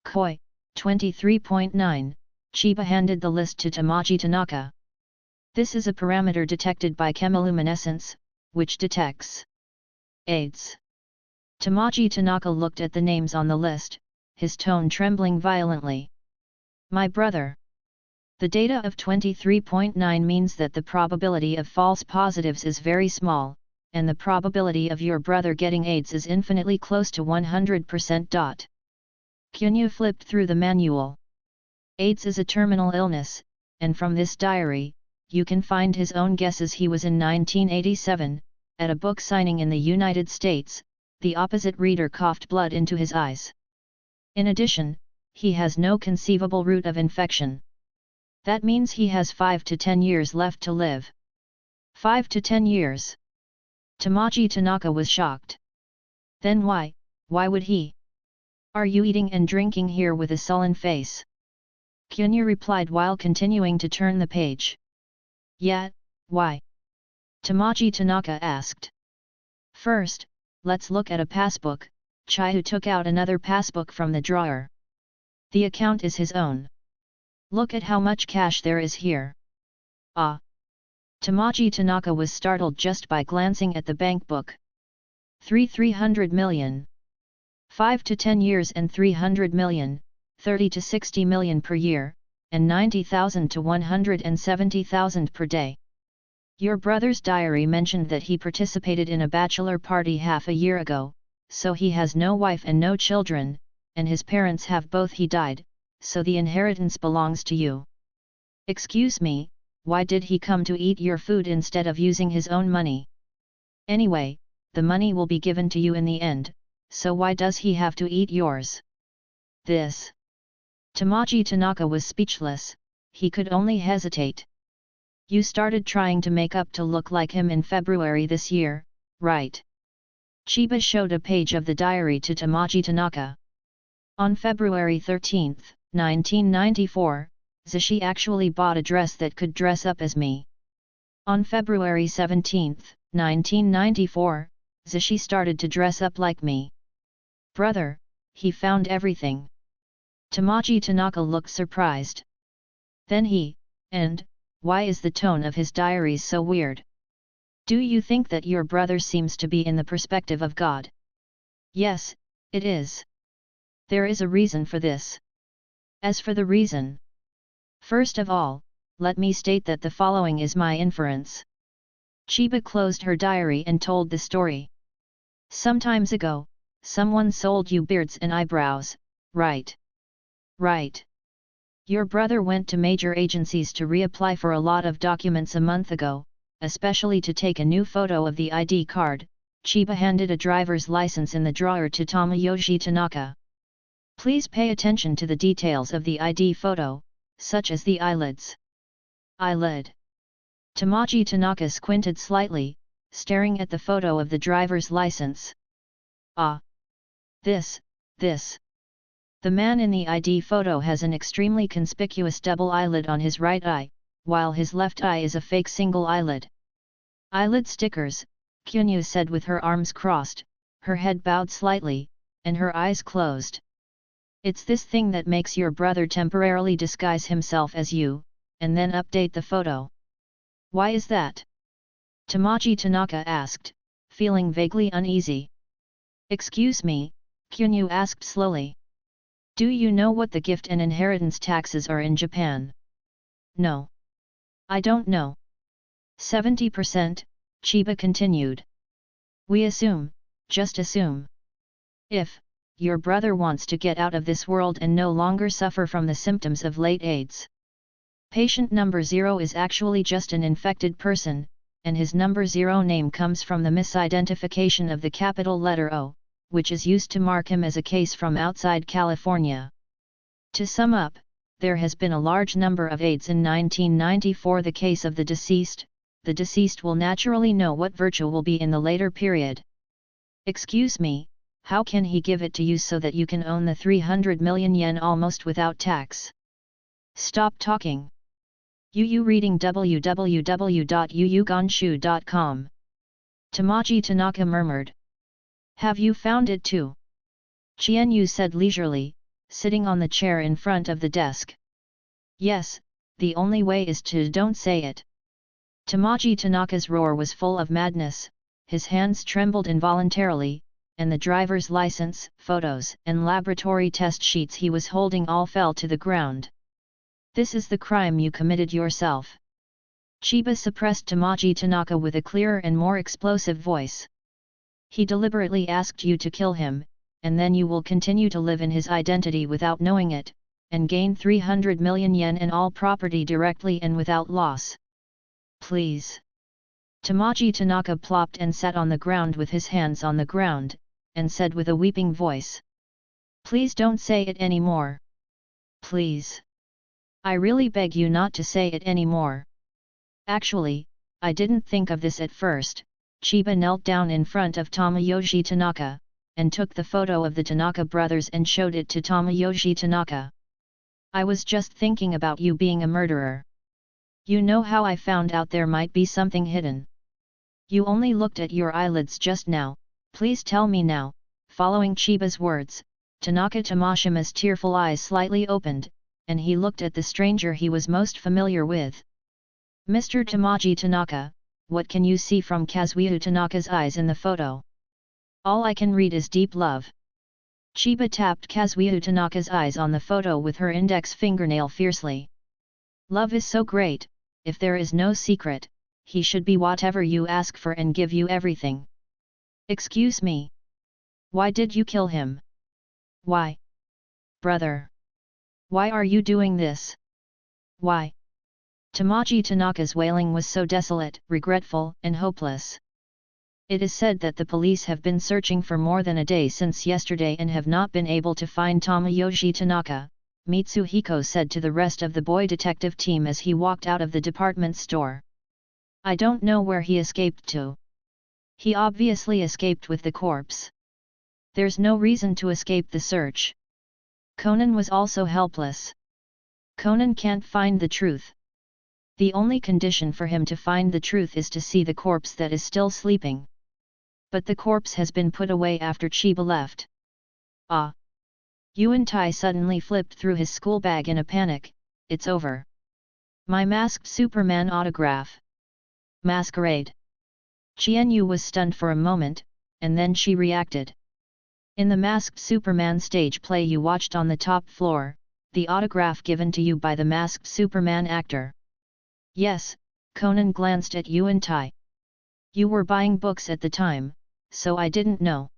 Koi, 23.9, Chiba handed the list to Tamaji Tanaka. This is a parameter detected by chemiluminescence, which detects AIDS. Tamaji Tanaka looked at the names on the list, his tone trembling violently. My brother. The data of 23.9 means that the probability of false positives is very small, and the probability of your brother getting AIDS is infinitely close to 100%. Kyunyu flipped through the manual. AIDS is a terminal illness, and from this diary, you can find his own guesses. He was in 1987, at a book signing in the United States. The opposite reader coughed blood into his eyes. In addition, he has no conceivable route of infection. That means he has 5 to 10 years left to live. 5 to 10 years. Tamaji Tanaka was shocked. Then why would he? Are you eating and drinking here with a sullen face? Kyunyu replied while continuing to turn the page. Yeah, why? Tamaji Tanaka asked. First, let's look at a passbook. Chiyu took out another passbook from the drawer. The account is his own. Look at how much cash there is here. Ah! Tamaji Tanaka was startled just by glancing at the bank book. 300 million. 5 to 10 years and 300 million, 30 to 60 million per year, and 90,000 to 170,000 per day. Your brother's diary mentioned that he participated in a bachelor party half a year ago, so he has no wife and no children, and his parents have both died, so the inheritance belongs to you. Excuse me, why did he come to eat your food instead of using his own money? Anyway, the money will be given to you in the end, so why does he have to eat yours? This. Tamaji Tanaka was speechless, he could only hesitate. You started trying to make up to look like him in February this year, right? Chiba showed a page of the diary to Tamaji Tanaka. On February 13, 1994, Zishi actually bought a dress that could dress up as me. On February 17, 1994, Zishi started to dress up like me. Brother, he found everything. Tamaji Tanaka looked surprised. Then why is the tone of his diaries so weird? Do you think that your brother seems to be in the perspective of God? Yes, it is. There is a reason for this. As for the reason, first of all, let me state that the following is my inference. Chiba closed her diary and told the story. Sometimes ago, someone sold you beards and eyebrows, right? Right. Your brother went to major agencies to reapply for a lot of documents a month ago, especially to take a new photo of the ID card. Chiba handed a driver's license in the drawer to Tomoyoshi Tanaka. Please pay attention to the details of the ID photo, such as the eyelids. Eyelid. Tamaji Tanaka squinted slightly, staring at the photo of the driver's license. Ah! This. The man in the ID photo has an extremely conspicuous double eyelid on his right eye, while his left eye is a fake single eyelid. Eyelid stickers, Kyunyu said with her arms crossed, her head bowed slightly, and her eyes closed. It's this thing that makes your brother temporarily disguise himself as you, and then update the photo. Why is that? Tamaji Tanaka asked, feeling vaguely uneasy. Excuse me, Kyunyu asked slowly. Do you know what the gift and inheritance taxes are in Japan? No. I don't know. 70%, Chiba continued. We assume, just assume. If your brother wants to get out of this world and no longer suffer from the symptoms of late AIDS. Patient number 0 is actually just an infected person, and his number 0 name comes from the misidentification of the capital letter O, which is used to mark him as a case from outside California. To sum up, there has been a large number of AIDS in 1994. The case of the deceased will naturally know what virtue will be in the later period. Excuse me, how can he give it to you so that you can own the 300 million yen almost without tax? Stop talking. Yu reading www.yuyugonshu.com. Tamaji Tanaka murmured. Have you found it too? Qianyu said leisurely, sitting on the chair in front of the desk. Yes, the only way is to don't say it. Tamaji Tanaka's roar was full of madness, his hands trembled involuntarily, and the driver's license, photos and laboratory test sheets he was holding all fell to the ground. This is the crime you committed yourself. Chiba suppressed Tamaji Tanaka with a clearer and more explosive voice. He deliberately asked you to kill him, and then you will continue to live in his identity without knowing it, and gain 300 million yen and all property directly and without loss. Please. Tamaji Tanaka plopped and sat on the ground with his hands on the ground, and said with a weeping voice. Please don't say it anymore. Please. I really beg you not to say it anymore. Actually, I didn't think of this at first. Chiba knelt down in front of Tomoyoshi Tanaka, and took the photo of the Tanaka brothers and showed it to Tomoyoshi Tanaka. I was just thinking about you being a murderer. You know how I found out there might be something hidden? You only looked at your eyelids just now, please tell me now. Following Chiba's words, Tanaka Tomashima's tearful eyes slightly opened, and he looked at the stranger he was most familiar with. Mr. Tamaji Tanaka, what can you see from Kazuya Tanaka's eyes in the photo? All I can read is deep love. Chiba tapped Kazuya Tanaka's eyes on the photo with her index fingernail fiercely. Love is so great, if there is no secret, he should be whatever you ask for and give you everything. Excuse me. Why did you kill him? Why? Brother. Why are you doing this? Why? Tamaji Tanaka's wailing was so desolate, regretful, and hopeless. It is said that the police have been searching for more than a day since yesterday and have not been able to find Tomoyoshi Tanaka, Mitsuhiko said to the rest of the boy detective team as he walked out of the department store. I don't know where he escaped to. He obviously escaped with the corpse. There's no reason to escape the search. Conan was also helpless. Conan can't find the truth. The only condition for him to find the truth is to see the corpse that is still sleeping. But the corpse has been put away after Chiba left. Ah! Yuan Tai suddenly flipped through his school bag in a panic. It's over. My masked Superman autograph. Masquerade. Qianyu was stunned for a moment, and then she reacted. In the masked Superman stage play you watched on the top floor, the autograph given to you by the masked Superman actor. Yes, Conan glanced at Yuan Tai. You were buying books at the time, so I didn't know.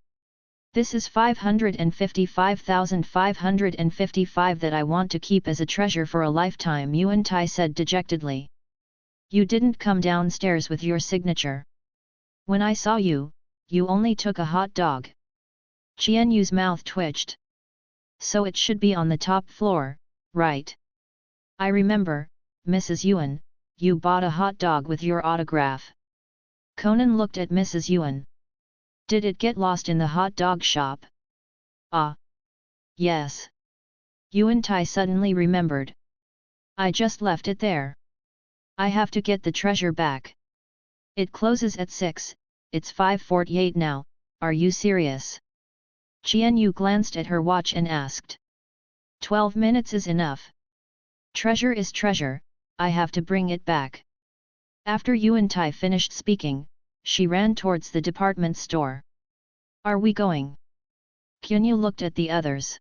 This is 555,555 that I want to keep as a treasure for a lifetime, Yuan Tai said dejectedly. You didn't come downstairs with your signature. When I saw you, you only took a hot dog. Qianyu's mouth twitched. So it should be on the top floor, right? I remember, Mrs. Yuan, you bought a hot dog with your autograph. Conan looked at Mrs. Yuan. Did it get lost in the hot dog shop? Ah! Yes. Yuan Tai suddenly remembered. I just left it there. I have to get the treasure back. It closes at 6, it's 5:48 now, are you serious? Qianyu glanced at her watch and asked. 12 minutes is enough. Treasure is treasure, I have to bring it back. After Yuan Tai finished speaking, she ran towards the department store. Are we going? Qianyu looked at the others.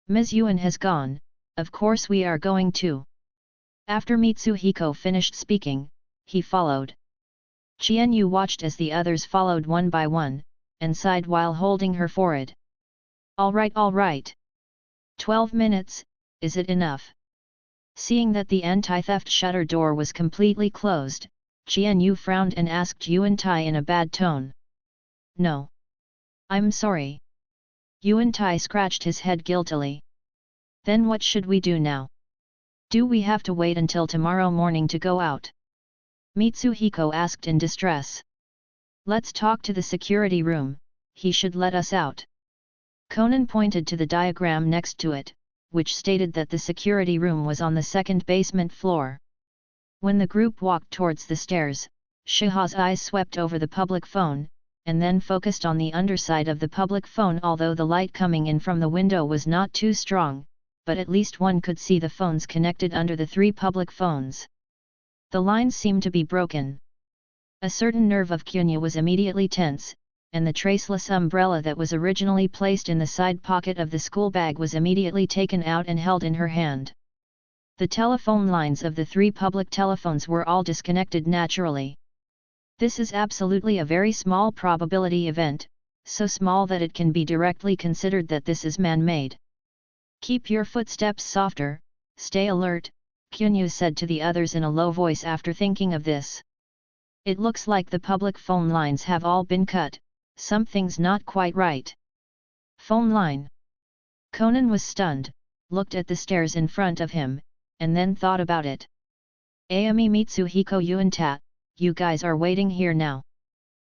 Ms. Yuan has gone, of course we are going too. After Mitsuhiko finished speaking, he followed. Qianyu watched as the others followed one by one, and sighed while holding her forehead. All right. 12 minutes, is it enough? Seeing that the anti-theft shutter door was completely closed, Qianyu frowned and asked Yuan Tai in a bad tone. No. I'm sorry. Yuan Tai scratched his head guiltily. Then what should we do now? Do we have to wait until tomorrow morning to go out? Mitsuhiko asked in distress. Let's talk to the security room, he should let us out. Conan pointed to the diagram next to it, which stated that the security room was on the second basement floor. When the group walked towards the stairs, Shiha's eyes swept over the public phone, and then focused on the underside of the public phone. Although the light coming in from the window was not too strong, but at least one could see the phones connected under the 3 public phones. The lines seemed to be broken. A certain nerve of Qianyu was immediately tense, and the traceless umbrella that was originally placed in the side pocket of the school bag was immediately taken out and held in her hand. The telephone lines of the 3 public telephones were all disconnected naturally. This is absolutely a very small probability event, so small that it can be directly considered that this is man-made. Keep your footsteps softer, stay alert, Qianyu said to the others in a low voice after thinking of this. It looks like the public phone lines have all been cut, something's not quite right. Phone line. Conan was stunned, looked at the stairs in front of him, and then thought about it. Ayami Mitsuhiko Yuan Tai, you guys are waiting here now.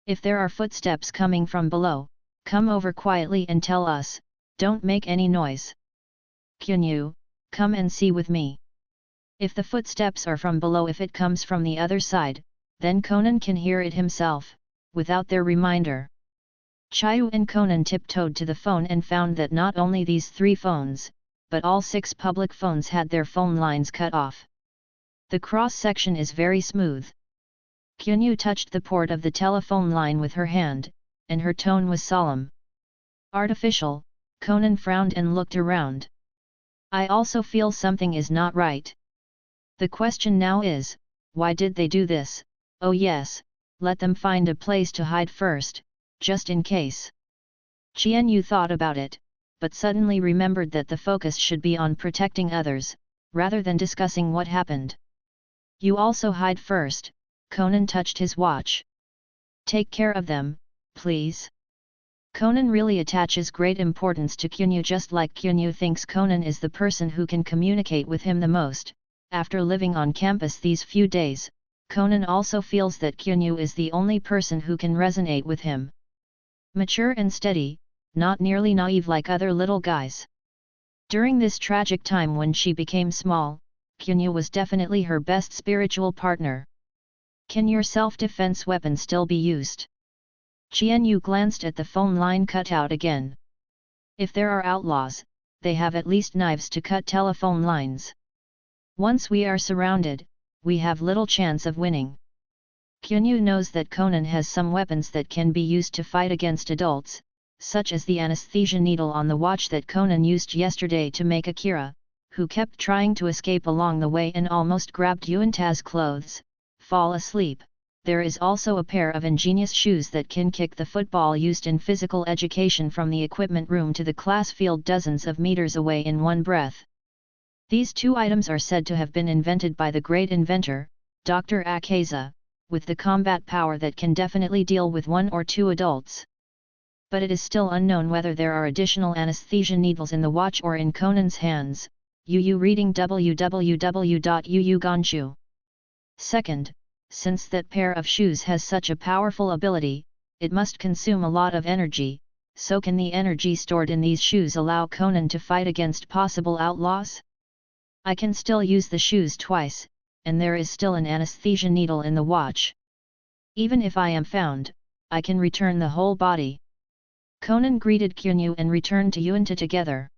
If there are footsteps coming from below, come over quietly and tell us, don't make any noise. Qianyu, come and see with me. If the footsteps are from below, if it comes from the other side, then Conan can hear it himself, without their reminder. Chiyu and Conan tiptoed to the phone and found that not only these 3 phones, but all 6 public phones had their phone lines cut off. The cross-section is very smooth. Qianyu touched the port of the telephone line with her hand, and her tone was solemn. Artificial, Conan frowned and looked around. I also feel something is not right. The question now is, why did they do this? Oh yes, let them find a place to hide first, just in case. Qianyu thought about it, but suddenly remembered that the focus should be on protecting others, rather than discussing what happened. You also hide first, Conan touched his watch. Take care of them, please. Conan really attaches great importance to Qianyu, just like Qianyu thinks Conan is the person who can communicate with him the most. After living on campus these few days, Conan also feels that Qianyu is the only person who can resonate with him. Mature and steady, not nearly naive like other little guys. During this tragic time when she became small, Qianyu was definitely her best spiritual partner. Can your self-defense weapon still be used? Qianyu glanced at the phone line cutout again. If there are outlaws, they have at least knives to cut telephone lines. Once we are surrounded, we have little chance of winning. Kyunyu knows that Conan has some weapons that can be used to fight against adults, such as the anesthesia needle on the watch that Conan used yesterday to make Akira, who kept trying to escape along the way and almost grabbed Yuanta's clothes, fall asleep. There is also a pair of ingenious shoes that can kick the football used in physical education from the equipment room to the class field dozens of meters away in one breath. These two items are said to have been invented by the great inventor, Dr. Akaza, with the combat power that can definitely deal with 1 or 2 adults. But it is still unknown whether there are additional anesthesia needles in the watch or in Conan's hands. Yu reading www.yuuganshu. Second, since that pair of shoes has such a powerful ability, it must consume a lot of energy, so can the energy stored in these shoes allow Conan to fight against possible outlaws? I can still use the shoes twice, and there is still an anesthesia needle in the watch. Even if I am found, I can return the whole body. Conan greeted Kyunyu and returned to Yuanta together.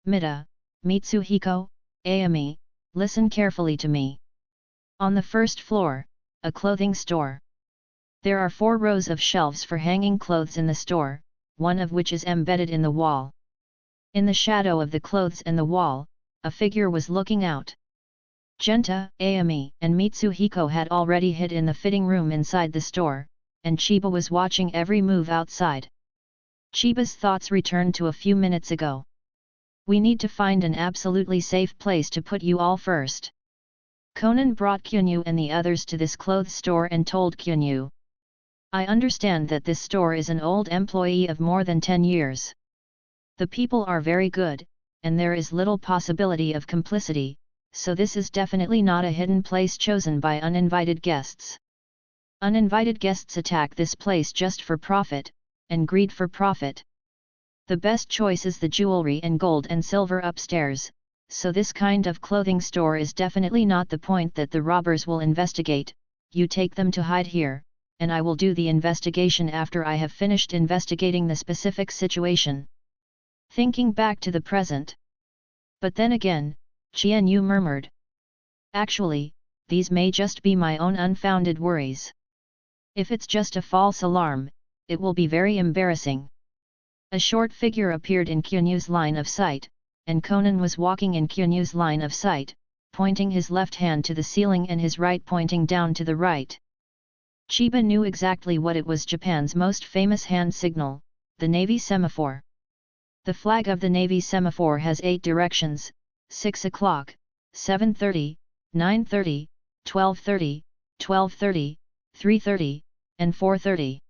Mida, Mitsuhiko, Ayami, listen carefully to me. On the first floor, a clothing store. There are 4 rows of shelves for hanging clothes in the store, one of which is embedded in the wall. In the shadow of the clothes and the wall, a figure was looking out. Genta, Ayami, and Mitsuhiko had already hid in the fitting room inside the store, and Chiba was watching every move outside. Chiba's thoughts returned to a few minutes ago. We need to find an absolutely safe place to put you all first. Conan brought Kyunyu and the others to this clothes store and told Kyunyu. I understand that this store is an old employee of more than 10 years. The people are very good, and there is little possibility of complicity, so this is definitely not a hidden place chosen by uninvited guests. Uninvited guests attack this place just for profit, and greed for profit. The best choice is the jewelry and gold and silver upstairs, so this kind of clothing store is definitely not the point that the robbers will investigate. You take them to hide here, and I will do the investigation after I have finished investigating the specific situation. Thinking back to the present. But then again, Qian Yu murmured. Actually, these may just be my own unfounded worries. If it's just a false alarm, it will be very embarrassing. A short figure appeared in Kyunyu's line of sight, and Conan was walking in Kyunyu's line of sight, pointing his left hand to the ceiling and his right pointing down to the right. Chiba knew exactly what it was. Japan's most famous hand signal, the Navy semaphore. The flag of the Navy semaphore has 8 directions: 6 o'clock, 7:30, 9:30, 12:30, 12:30, 3:30, and 4:30.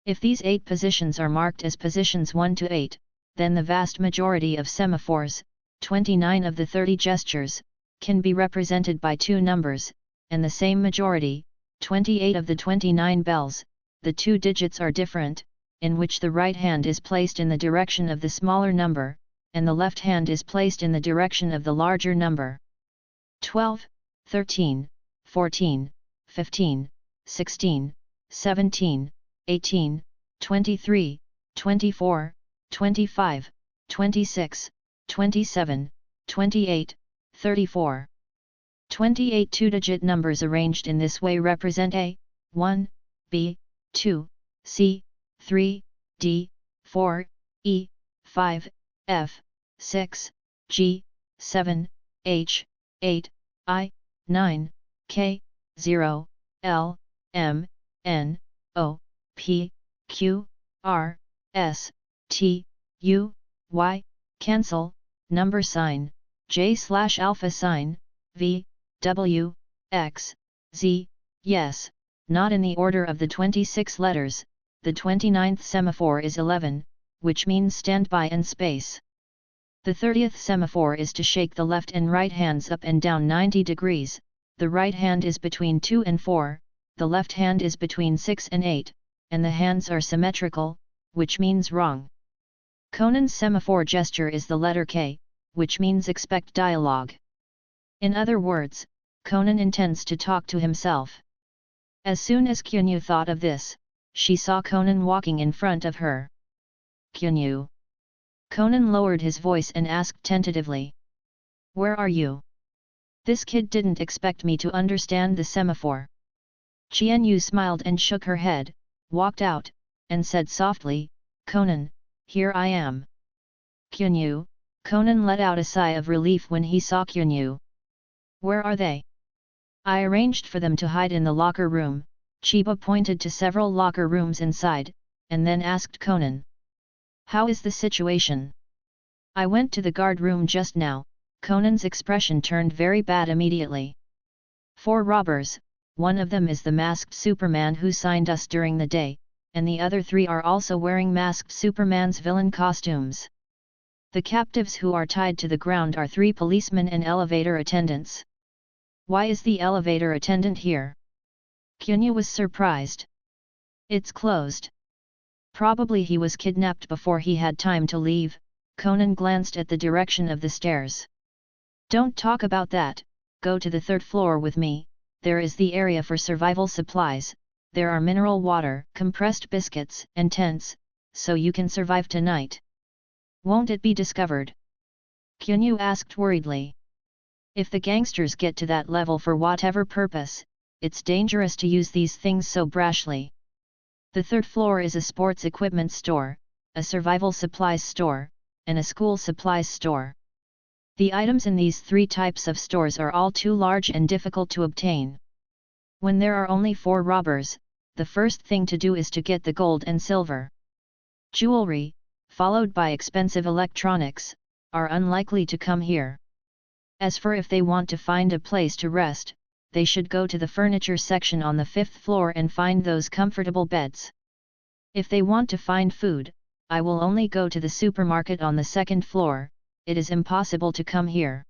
If these 8 positions are marked as positions 1 to 8, then the vast majority of semaphores, 29 of the 30 gestures, can be represented by 2 numbers, and the same majority, 28 of the 29 bells, the 2 digits are different, in which the right hand is placed in the direction of the smaller number, and the left hand is placed in the direction of the larger number. 12, 13, 14, 15, 16, 17, 18, 23, 24, 25, 26, 27, 28, 34. 28 two-digit numbers arranged in this way represent A, 1, B, 2, C, 3, D, 4, E, 5, F, 6, G, 7, H, 8, I, 9, K, 0, L, M, N, O, P, Q, R, S, T, U, Y, cancel, number sign, J/alpha sign, V, W, X, Z, yes, not in the order of the 26 letters. The 29th semaphore is 11, which means stand by and space. The 30th semaphore is to shake the left and right hands up and down 90 degrees, the right hand is between 2 and 4, the left hand is between 6 and 8, and the hands are symmetrical, which means wrong. Conan's semaphore gesture is the letter K, which means expect dialogue. In other words, Conan intends to talk to himself. As soon as Kyunyu thought of this, she saw Conan walking in front of her. Kyunyu. Conan lowered his voice and asked tentatively. Where are you? This kid didn't expect me to understand the semaphore. Qianyu smiled and shook her head, walked out, and said softly, Conan, here I am. Qianyu, Conan let out a sigh of relief when he saw Qianyu. Where are they? I arranged for them to hide in the locker room. Chiba pointed to several locker rooms inside, and then asked Conan. How is the situation? I went to the guard room just now. Conan's expression turned very bad immediately. 4 robbers, one of them is the masked Superman who signed us during the day, and the other 3 are also wearing masked Superman's villain costumes. The captives who are tied to the ground are 3 policemen and elevator attendants. Why is the elevator attendant here? Qianyu was surprised. It's closed. Probably he was kidnapped before he had time to leave. Conan glanced at the direction of the stairs. Don't talk about that, go to the 3rd floor with me, there is the area for survival supplies, there are mineral water, compressed biscuits, and tents, so you can survive tonight. Won't it be discovered? Qianyu asked worriedly. If the gangsters get to that level for whatever purpose, it's dangerous to use these things so brashly. The 3rd floor is a sports equipment store, a survival supplies store, and a school supplies store. The items in these 3 types of stores are all too large and difficult to obtain. When there are only 4 robbers, the first thing to do is to get the gold and silver. Jewelry, followed by expensive electronics, are unlikely to come here. As for if they want to find a place to rest, they should go to the furniture section on the 5th floor and find those comfortable beds. If they want to find food, I will only go to the supermarket on the 2nd floor, it is impossible to come here.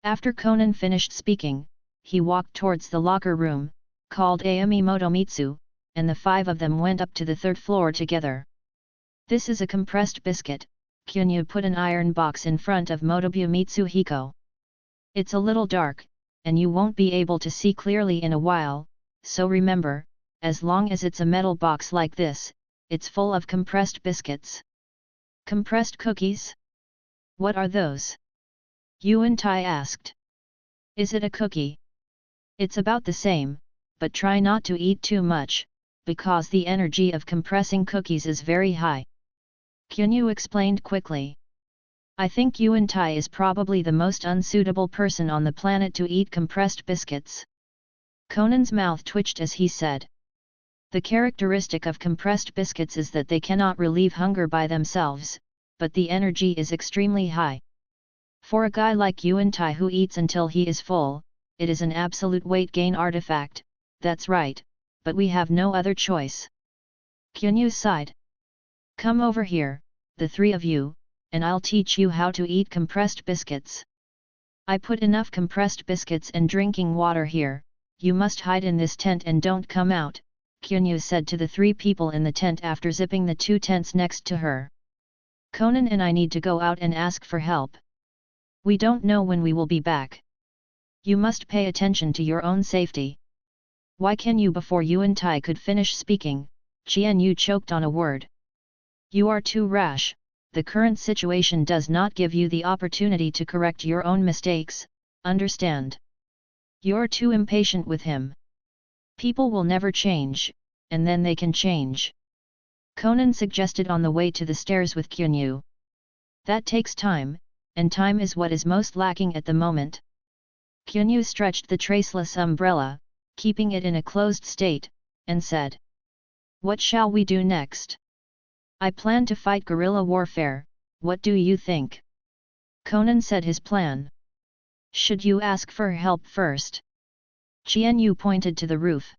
After Conan finished speaking, he walked towards the locker room, called Ayami Motomitsu, and the 5 of them went up to the 3rd floor together. This is a compressed biscuit. Qianyu put an iron box in front of Motomitsu Hiko. It's a little dark, and you won't be able to see clearly in a while, so remember, as long as it's a metal box like this, it's full of compressed biscuits. Compressed cookies? What are those? Yuan Tai asked. Is it a cookie? It's about the same, but try not to eat too much, because the energy of compressing cookies is very high. Qianyu explained quickly. I think Yuan Tai is probably the most unsuitable person on the planet to eat compressed biscuits. Conan's mouth twitched as he said. The characteristic of compressed biscuits is that they cannot relieve hunger by themselves, but the energy is extremely high. For a guy like Yuan Tai who eats until he is full, it is an absolute weight gain artifact. That's right, but we have no other choice. Qianyu sighed. Come over here, the 3 of you, and I'll teach you how to eat compressed biscuits. I put enough compressed biscuits and drinking water here, you must hide in this tent and don't come out, Qianyu said to the 3 people in the tent after zipping the 2 tents next to her. Conan and I need to go out and ask for help. We don't know when we will be back. You must pay attention to your own safety. Why can you? Before Yuan Tai could finish speaking, Qianyu choked on a word. You are too rash, the current situation does not give you the opportunity to correct your own mistakes, understand? You're too impatient with him. People will never change, and then they can change. Conan suggested on the way to the stairs with Qianyu. That takes time, and time is what is most lacking at the moment. Qianyu stretched the traceless umbrella, keeping it in a closed state, and said. What shall we do next? I plan to fight guerrilla warfare, what do you think? Conan said his plan. Should you ask for help first? Qianyu pointed to the roof.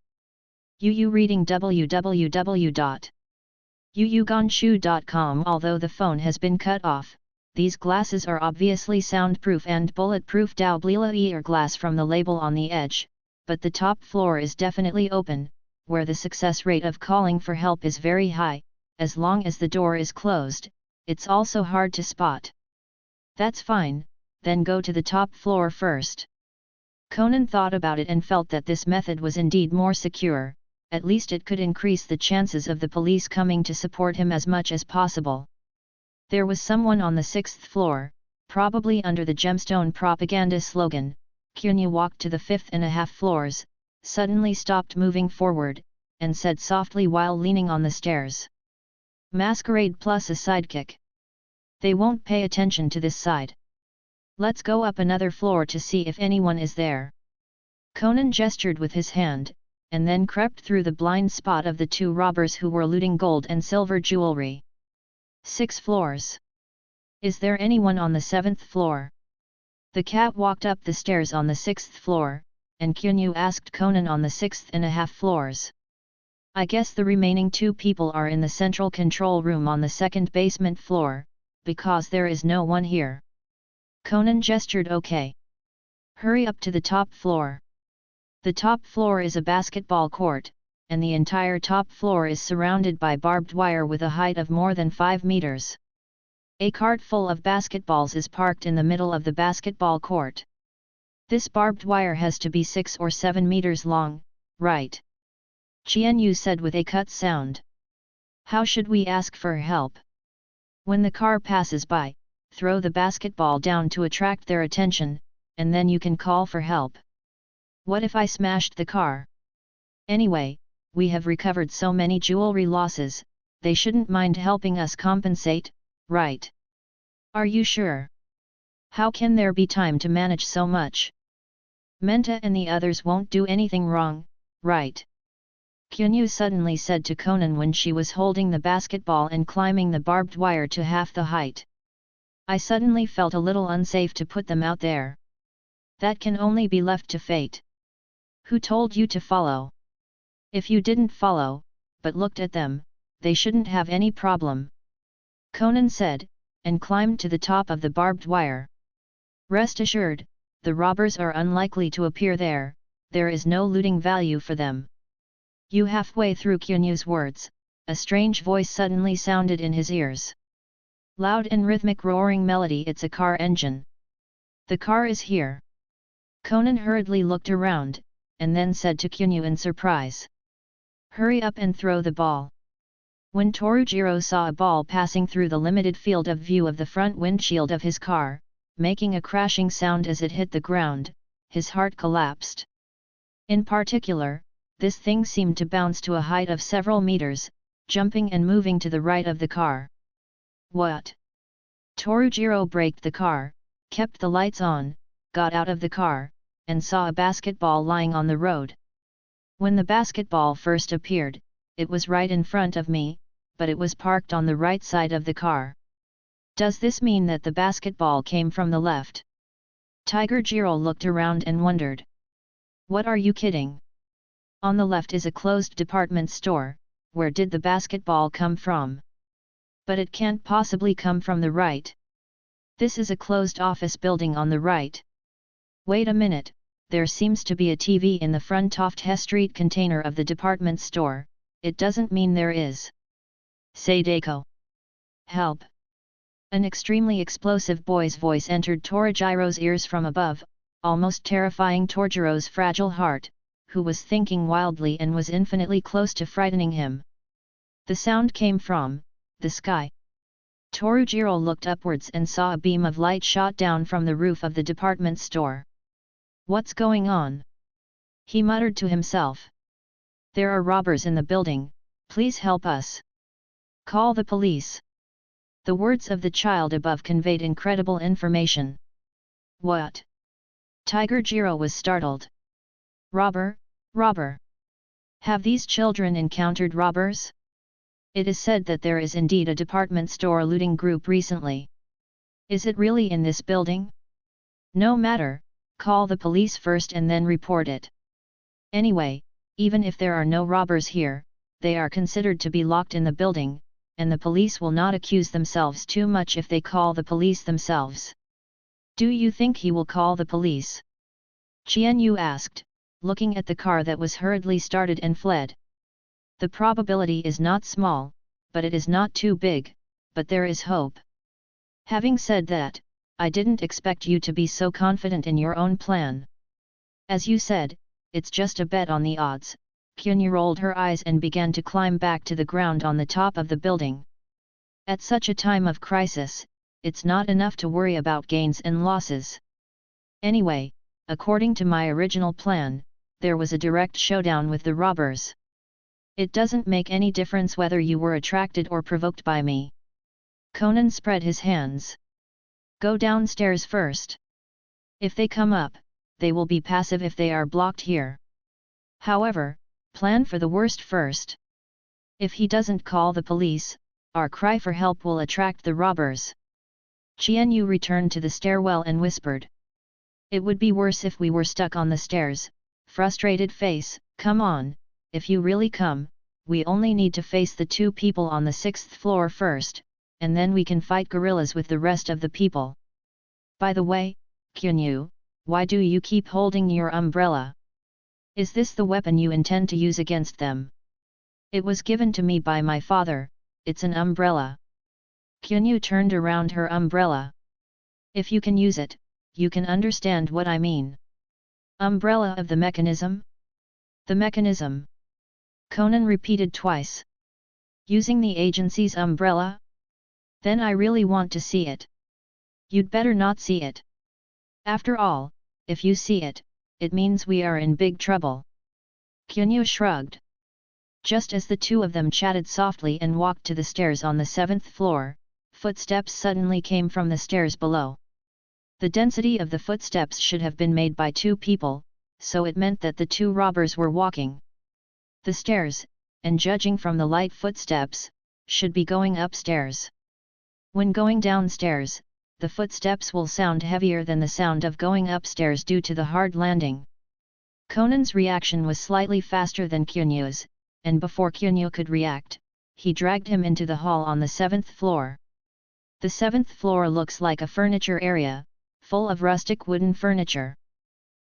Yu reading www.yuyuganshu.com. Although the phone has been cut off, these glasses are obviously soundproof and bulletproof. Doublila ear glass from the label on the edge, but the top floor is definitely open, where the success rate of calling for help is very high. As long as the door is closed, it's also hard to spot. That's fine, then go to the top floor first. Conan thought about it and felt that this method was indeed more secure, at least it could increase the chances of the police coming to support him as much as possible. There was someone on the 6th floor, probably under the gemstone propaganda slogan. Kyunyu walked to the 5.5 floors, suddenly stopped moving forward, and said softly while leaning on the stairs. Masquerade plus a sidekick. They won't pay attention to this side. Let's go up another floor to see if anyone is there. Conan gestured with his hand, and then crept through the blind spot of the two robbers who were looting gold and silver jewelry. 6 floors. Is there anyone on the 7th floor? The cat walked up the stairs on the 6th floor, and Kyunyu asked Conan on the 6.5 floors. I guess the remaining 2 people are in the central control room on the 2nd basement floor, because there is no one here. Conan gestured okay. Hurry up to the top floor. The top floor is a basketball court, and the entire top floor is surrounded by barbed wire with a height of more than 5 meters. A cart full of basketballs is parked in the middle of the basketball court. This barbed wire has to be 6 or 7 meters long, right? Qianyu said with a cut sound. How should we ask for help? When the car passes by, throw the basketball down to attract their attention, and then you can call for help. What if I smashed the car? Anyway, we have recovered so many jewelry losses, they shouldn't mind helping us compensate, right? Are you sure? How can there be time to manage so much? Menta and the others won't do anything wrong, right? Kyunyu suddenly said to Conan when she was holding the basketball and climbing the barbed wire to half the height. I suddenly felt a little unsafe to put them out there. That can only be left to fate. Who told you to follow? If you didn't follow, but looked at them, they shouldn't have any problem. Conan said, and climbed to the top of the barbed wire. Rest assured, the robbers are unlikely to appear there, there is no looting value for them. You halfway through Kyunyu's words, a strange voice suddenly sounded in his ears. Loud and rhythmic roaring melody. It's a car engine. The car is here. Conan hurriedly looked around, and then said to Kyunyu in surprise. Hurry up and throw the ball. When Torujiro saw a ball passing through the limited field of view of the front windshield of his car, making a crashing sound as it hit the ground, his heart collapsed. In particular, this thing seemed to bounce to a height of several meters, jumping and moving to the right of the car. What? Torujiro braked the car, kept the lights on, got out of the car, and saw a basketball lying on the road. When the basketball first appeared, it was right in front of me, but it was parked on the right side of the car. Does this mean that the basketball came from the left? Tiger Jiro looked around and wondered. What are you kidding? On the left is a closed department store, where did the basketball come from? But it can't possibly come from the right. This is a closed office building on the right. Wait a minute, there seems to be a TV in the front of the street container of the department store, it doesn't mean there is. Sadeko. Help! An extremely explosive boy's voice entered Torujiro's ears from above, almost terrifying Torujiro's fragile heart, who was thinking wildly and was infinitely close to frightening him. The sound came from the sky. Torujiro looked upwards and saw a beam of light shot down from the roof of the department store. What's going on? He muttered to himself. There are robbers in the building, please help us. Call the police. The words of the child above conveyed incredible information. What? Tiger Jiro was startled. Robber, robber. Have these children encountered robbers? It is said that there is indeed a department store looting group recently. Is it really in this building? No matter, call the police first and then report it. Anyway, even if there are no robbers here, they are considered to be locked in the building, and the police will not accuse themselves too much if they call the police themselves. Do you think he will call the police? Qianyu asked, looking at the car that was hurriedly started and fled. The probability is not small, but it is not too big, but there is hope. Having said that, I didn't expect you to be so confident in your own plan. As you said, it's just a bet on the odds. Kyunyu rolled her eyes and began to climb back to the ground on the top of the building. At such a time of crisis, it's not enough to worry about gains and losses. Anyway, according to my original plan, there was a direct showdown with the robbers. It doesn't make any difference whether you were attracted or provoked by me. Conan spread his hands. Go downstairs first. If they come up, they will be passive if they are blocked here. However, plan for the worst first. If he doesn't call the police, our cry for help will attract the robbers. Qianyu returned to the stairwell and whispered. It would be worse if we were stuck on the stairs. Frustrated face, come on, if you really come, we only need to face the 2 people on the 6th floor first, and then we can fight guerrillas with the rest of the people. By the way, Qianyu, why do you keep holding your umbrella? Is this the weapon you intend to use against them? It was given to me by my father, it's an umbrella. Qianyu turned around her umbrella. If you can use it, you can understand what I mean. Umbrella of the mechanism? The mechanism. Conan repeated twice. Using the agency's umbrella? Then I really want to see it. You'd better not see it. After all, if you see it, it means we are in big trouble. Qianyu shrugged. Just as the 2 of them chatted softly and walked to the stairs on the 7th floor, footsteps suddenly came from the stairs below. The density of the footsteps should have been made by 2 people, so it meant that the 2 robbers were walking the stairs, and judging from the light footsteps, should be going upstairs. When going downstairs, the footsteps will sound heavier than the sound of going upstairs due to the hard landing. Conan's reaction was slightly faster than Qianyu's, and before Qianyu could react, he dragged him into the hall on the 7th floor. The 7th floor looks like a furniture area, full of rustic wooden furniture.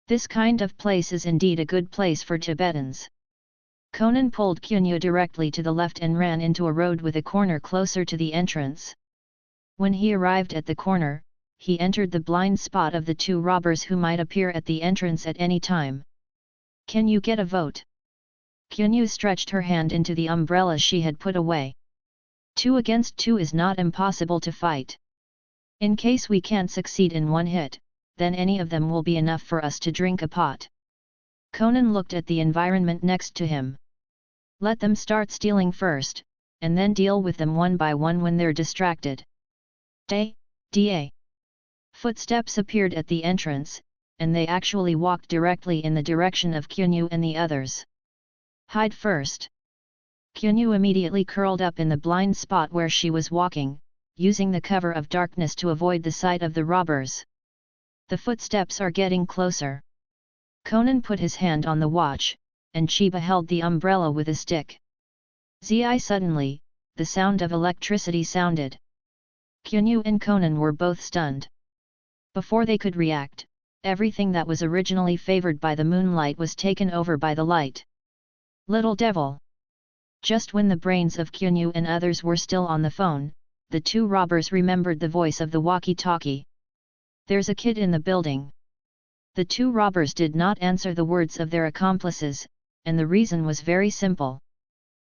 This kind of place is indeed a good place for Tibetans. Conan pulled Qianyu directly to the left and ran into a road with a corner closer to the entrance. When he arrived at the corner, he entered the blind spot of the 2 robbers who might appear at the entrance at any time. Can you get a vote? Qianyu stretched her hand into the umbrella she had put away. 2 against 2 is not impossible to fight. In case we can't succeed in one hit, then any of them will be enough for us to drink a pot. Conan looked at the environment next to him. Let them start stealing first, and then deal with them one by one when they're distracted. Da. Footsteps appeared at the entrance, and they actually walked directly in the direction of Qianyu and the others. Hide first. Qianyu immediately curled up in the blind spot where she was walking, using the cover of darkness to avoid the sight of the robbers. The footsteps are getting closer. Conan put his hand on the watch, and Chiba held the umbrella with a stick. Suddenly, the sound of electricity sounded. Qianyu and Conan were both stunned. Before they could react, everything that was originally favored by the moonlight was taken over by the light. Little devil! Just when the brains of Qianyu and others were still on the phone, the 2 robbers remembered the voice of the walkie-talkie. There's a kid in the building. The 2 robbers did not answer the words of their accomplices, and the reason was very simple.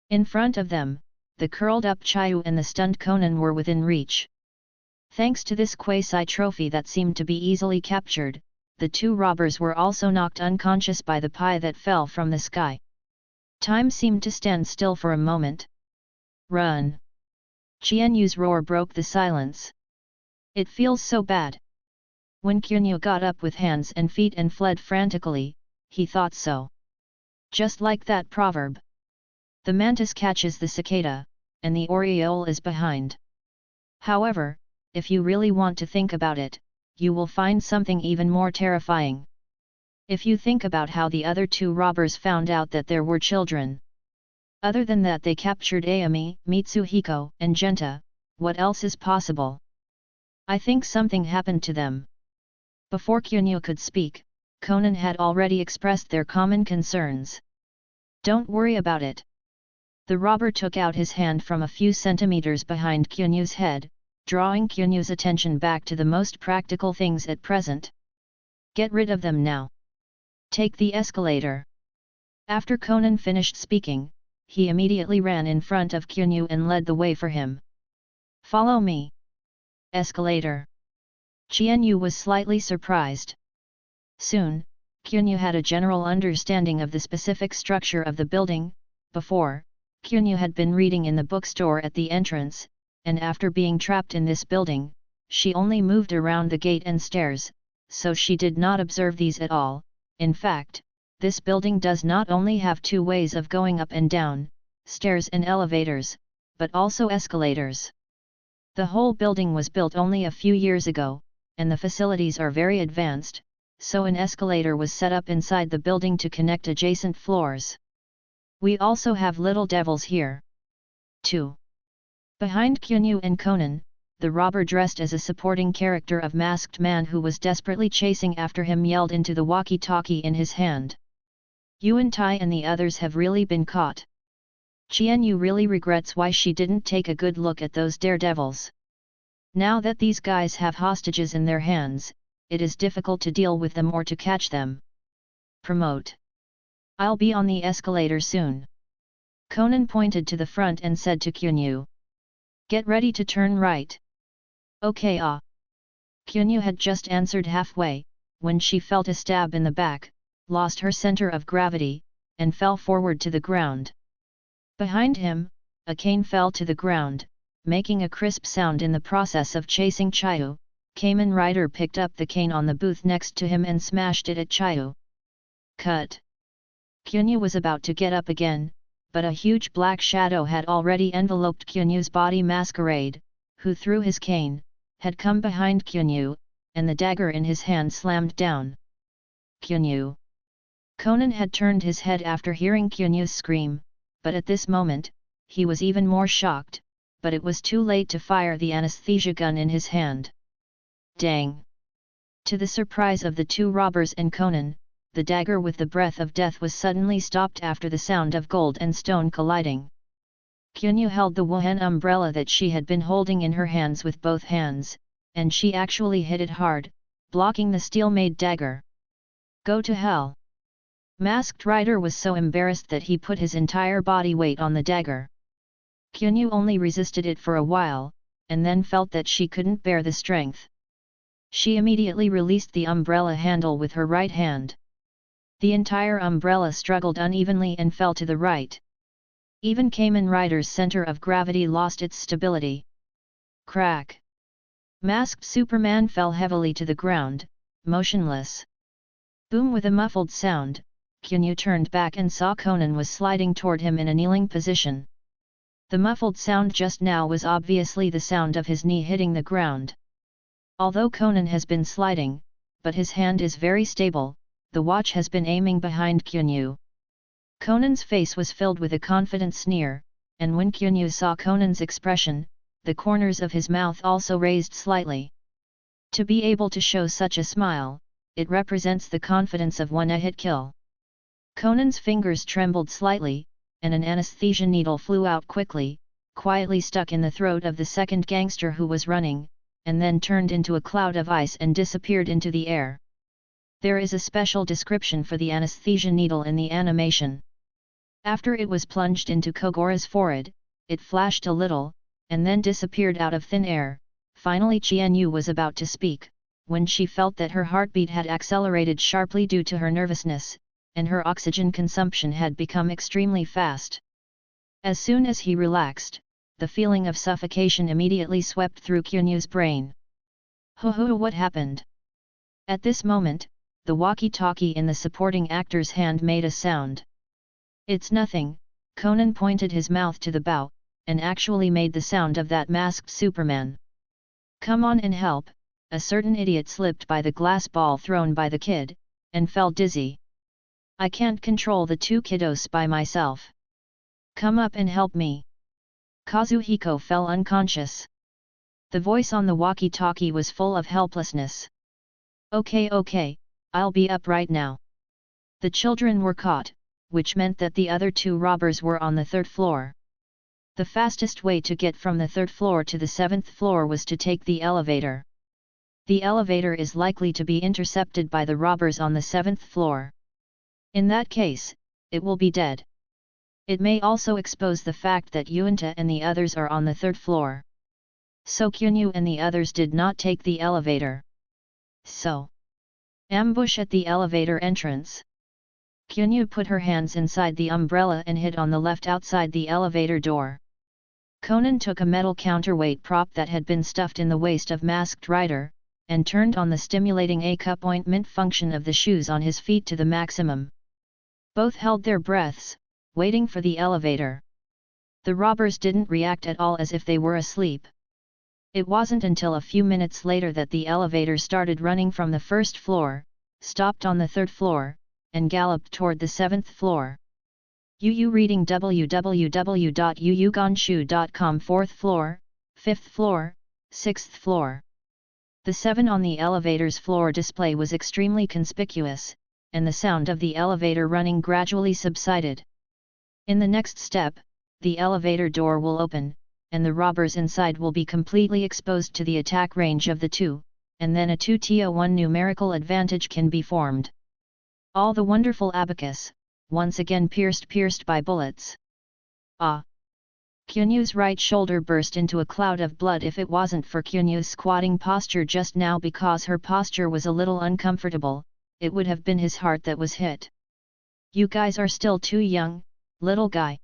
In front of them, the curled-up Chayu and the stunned Conan were within reach. Thanks to this quasi-trophy that seemed to be easily captured, the 2 robbers were also knocked unconscious by the pie that fell from the sky. Time seemed to stand still for a moment. Run! Qianyu's roar broke the silence. It feels so bad. When Qianyu got up with hands and feet and fled frantically, he thought so. Just like that proverb. The mantis catches the cicada, and the oriole is behind. However, if you really want to think about it, you will find something even more terrifying. If you think about how the other 2 robbers found out that there were children. Other than that they captured Ayami, Mitsuhiko, and Genta, what else is possible? I think something happened to them. Before Qianyu could speak, Conan had already expressed their common concerns. Don't worry about it. The robber took out his hand from a few centimeters behind Qianyu's head, drawing Qianyu's attention back to the most practical things at present. Get rid of them now. Take the escalator. After Conan finished speaking, he immediately ran in front of Qianyu and led the way for him. Follow me. Escalator. Qianyu was slightly surprised. Soon, Qianyu had a general understanding of the specific structure of the building. Before, Qianyu had been reading in the bookstore at the entrance, and after being trapped in this building, she only moved around the gate and stairs, so she did not observe these at all. In fact, this building does not only have two ways of going up and down, stairs and elevators, but also escalators. The whole building was built only a few years ago, and the facilities are very advanced, so an escalator was set up inside the building to connect adjacent floors. We also have little devils here. 2. Behind Qianyu and Conan, the robber dressed as a supporting character of masked man who was desperately chasing after him yelled into the walkie-talkie in his hand. Yuan Tai and the others have really been caught. Qianyu really regrets why she didn't take a good look at those daredevils. Now that these guys have hostages in their hands, it is difficult to deal with them or to catch them. Promote. I'll be on the escalator soon. Conan pointed to the front and said to Qianyu. Get ready to turn right. Okay Qianyu had just answered halfway, when she felt a stab in the back, lost her center of gravity, and fell forward to the ground. Behind him, a cane fell to the ground, making a crisp sound. In the process of chasing Chayu, Kamen Rider picked up the cane on the booth next to him and smashed it at Chayu. Cut! Qianyu was about to get up again, but a huge black shadow had already enveloped Qianyu's body. Masquerade, who threw his cane, had come behind Qianyu, and the dagger in his hand slammed down. Qianyu! Conan had turned his head after hearing Qianyu's scream, but at this moment, he was even more shocked, but it was too late to fire the anesthesia gun in his hand. Dang! To the surprise of the two robbers and Conan, the dagger with the breath of death was suddenly stopped after the sound of gold and stone colliding. Qianyu held the Wuhan umbrella that she had been holding in her hands with both hands, and she actually hit it hard, blocking the steel-made dagger. Go to hell! Masked Rider was so embarrassed that he put his entire body weight on the dagger. Qianyu only resisted it for a while, and then felt that she couldn't bear the strength. She immediately released the umbrella handle with her right hand. The entire umbrella struggled unevenly and fell to the right. Even Kamen Rider's center of gravity lost its stability. Crack! Masked Superman fell heavily to the ground, motionless. Boom! With a muffled sound, Qianyu turned back and saw Conan was sliding toward him in a kneeling position. The muffled sound just now was obviously the sound of his knee hitting the ground. Although Conan has been sliding, but his hand is very stable, the watch has been aiming behind Qianyu. Conan's face was filled with a confident sneer, and when Qianyu saw Conan's expression, the corners of his mouth also raised slightly. To be able to show such a smile, it represents the confidence of one a hit kill. Conan's fingers trembled slightly, and an anesthesia needle flew out quickly, quietly stuck in the throat of the second gangster who was running, and then turned into a cloud of ice and disappeared into the air. There is a special description for the anesthesia needle in the animation. After it was plunged into Kogora's forehead, it flashed a little, and then disappeared out of thin air. Finally Qianyu was about to speak, when she felt that her heartbeat had accelerated sharply due to her nervousness, and her oxygen consumption had become extremely fast. As soon as he relaxed, the feeling of suffocation immediately swept through Qianyu's brain. What happened? At this moment, the walkie-talkie in the supporting actor's hand made a sound. It's nothing, Conan pointed his mouth to the bow, and actually made the sound of that masked Superman. Come on and help, a certain idiot slipped by the glass ball thrown by the kid, and fell dizzy. I can't control the two kiddos by myself. Come up and help me. Kazuhiko fell unconscious. The voice on the walkie-talkie was full of helplessness. Okay, I'll be up right now. The children were caught, which meant that the other two robbers were on the third floor. The fastest way to get from the third floor to the seventh floor was to take the elevator. The elevator is likely to be intercepted by the robbers on the seventh floor. In that case, it will be dead. It may also expose the fact that Yuanta and the others are on the third floor. So Kyunyu and the others did not take the elevator. So, ambush at the elevator entrance. Kyunyu put her hands inside the umbrella and hid on the left outside the elevator door. Conan took a metal counterweight prop that had been stuffed in the waist of Masked Rider, and turned on the stimulating A-cup ointment function of the shoes on his feet to the maximum. Both held their breaths, waiting for the elevator. The robbers didn't react at all, as if they were asleep. It wasn't until a few minutes later that the elevator started running from the first floor, stopped on the third floor, and galloped toward the seventh floor. Yu reading www.yuyugonshu.com. Fourth floor, fifth floor, sixth floor. The 7 on the elevator's floor display was extremely conspicuous, and the sound of the elevator running gradually subsided. In the next step, the elevator door will open, and the robbers inside will be completely exposed to the attack range of the 2, and then a 2-1 numerical advantage can be formed. All the wonderful abacus, once again pierced by bullets. Ah! Kyunyu's right shoulder burst into a cloud of blood. If it wasn't for Kyunyu's squatting posture just now, because her posture was a little uncomfortable, it would have been his heart that was hit. You guys are still too young, little guy.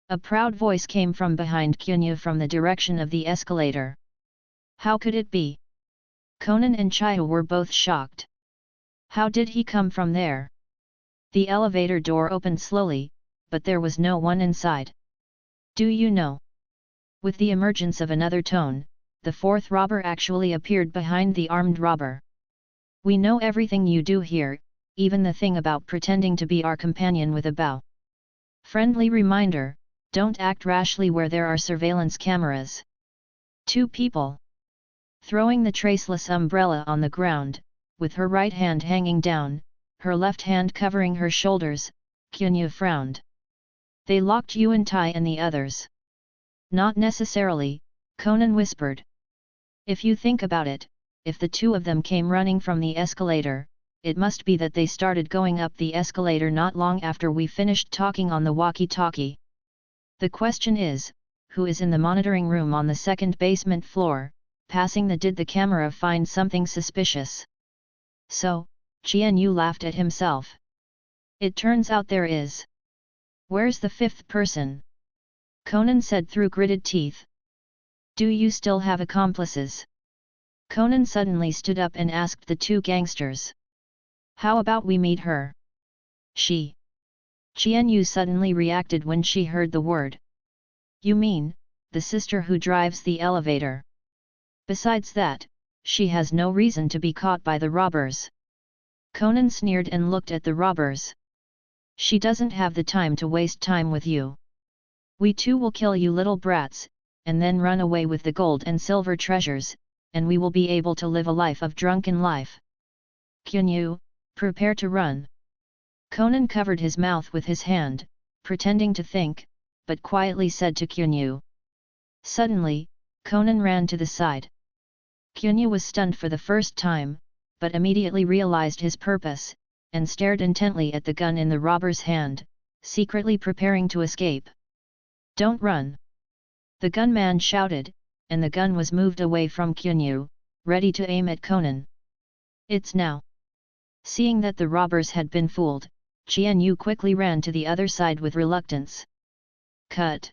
A proud voice came from behind Kyunyu from the direction of the escalator. How could it be? Conan and Chaeho were both shocked. How did he come from there? The elevator door opened slowly, but there was no one inside. Do you know? With the emergence of another tone, the fourth robber actually appeared behind the armed robber. We know everything you do here, even the thing about pretending to be our companion with a bow. Friendly reminder, don't act rashly where there are surveillance cameras. 2 people. Throwing the traceless umbrella on the ground, with her right hand hanging down, her left hand covering her shoulders, Kyunyu frowned. They locked Yuan-Tai and the others. Not necessarily, Conan whispered. If you think about it, if the 2 of them came running from the escalator, it must be that they started going up the escalator not long after we finished talking on the walkie-talkie. The question is, who is in the monitoring room on the second basement floor, passing the? Did the camera find something suspicious? So, Qianyu laughed at himself. It turns out there is. Where's the 5th person? Conan said through gritted teeth. Do you still have accomplices? Conan suddenly stood up and asked the 2 gangsters. How about we meet her? She. Qianyu suddenly reacted when she heard the word. You mean, the sister who drives the elevator? Besides that, she has no reason to be caught by the robbers. Conan sneered and looked at the robbers. She doesn't have the time to waste time with you. We too will kill you little brats, and then run away with the gold and silver treasures, and we will be able to live a life of drunken life. Kyunyu, prepare to run. Conan covered his mouth with his hand, pretending to think, but quietly said to Kyunyu. Suddenly, Conan ran to the side. Kyunyu was stunned for the first time, but immediately realized his purpose, and stared intently at the gun in the robber's hand, secretly preparing to escape. Don't run! The gunman shouted, and the gun was moved away from Kyunyu, ready to aim at Conan. It's now! Seeing that the robbers had been fooled, Qianyu quickly ran to the other side with reluctance. Cut!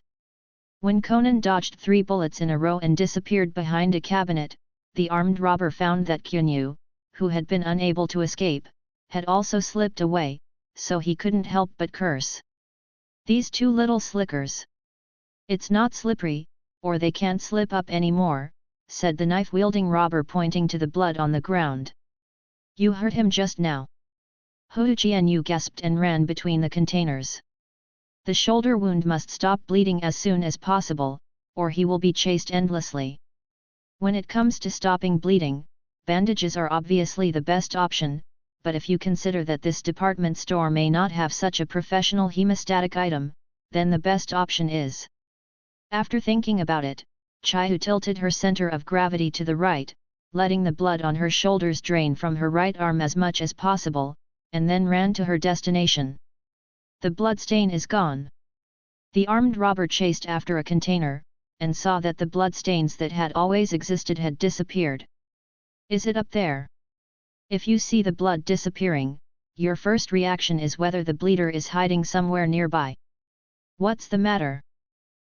When Conan dodged 3 bullets in a row and disappeared behind a cabinet, the armed robber found that Kyunyu, who had been unable to escape, had also slipped away, so he couldn't help but curse. These 2 little slickers! It's not slippery, or they can't slip up anymore, said the knife-wielding robber pointing to the blood on the ground. You hurt him just now. Hu Jianyu gasped and ran between the containers. The shoulder wound must stop bleeding as soon as possible, or he will be chased endlessly. When it comes to stopping bleeding, bandages are obviously the best option, but if you consider that this department store may not have such a professional hemostatic item, then the best option is. After thinking about it, Chaeho tilted her center of gravity to the right, letting the blood on her shoulders drain from her right arm as much as possible, and then ran to her destination. The blood stain is gone. The armed robber chased after a container, and saw that the bloodstains that had always existed had disappeared. Is it up there? If you see the blood disappearing, your first reaction is whether the bleeder is hiding somewhere nearby. What's the matter?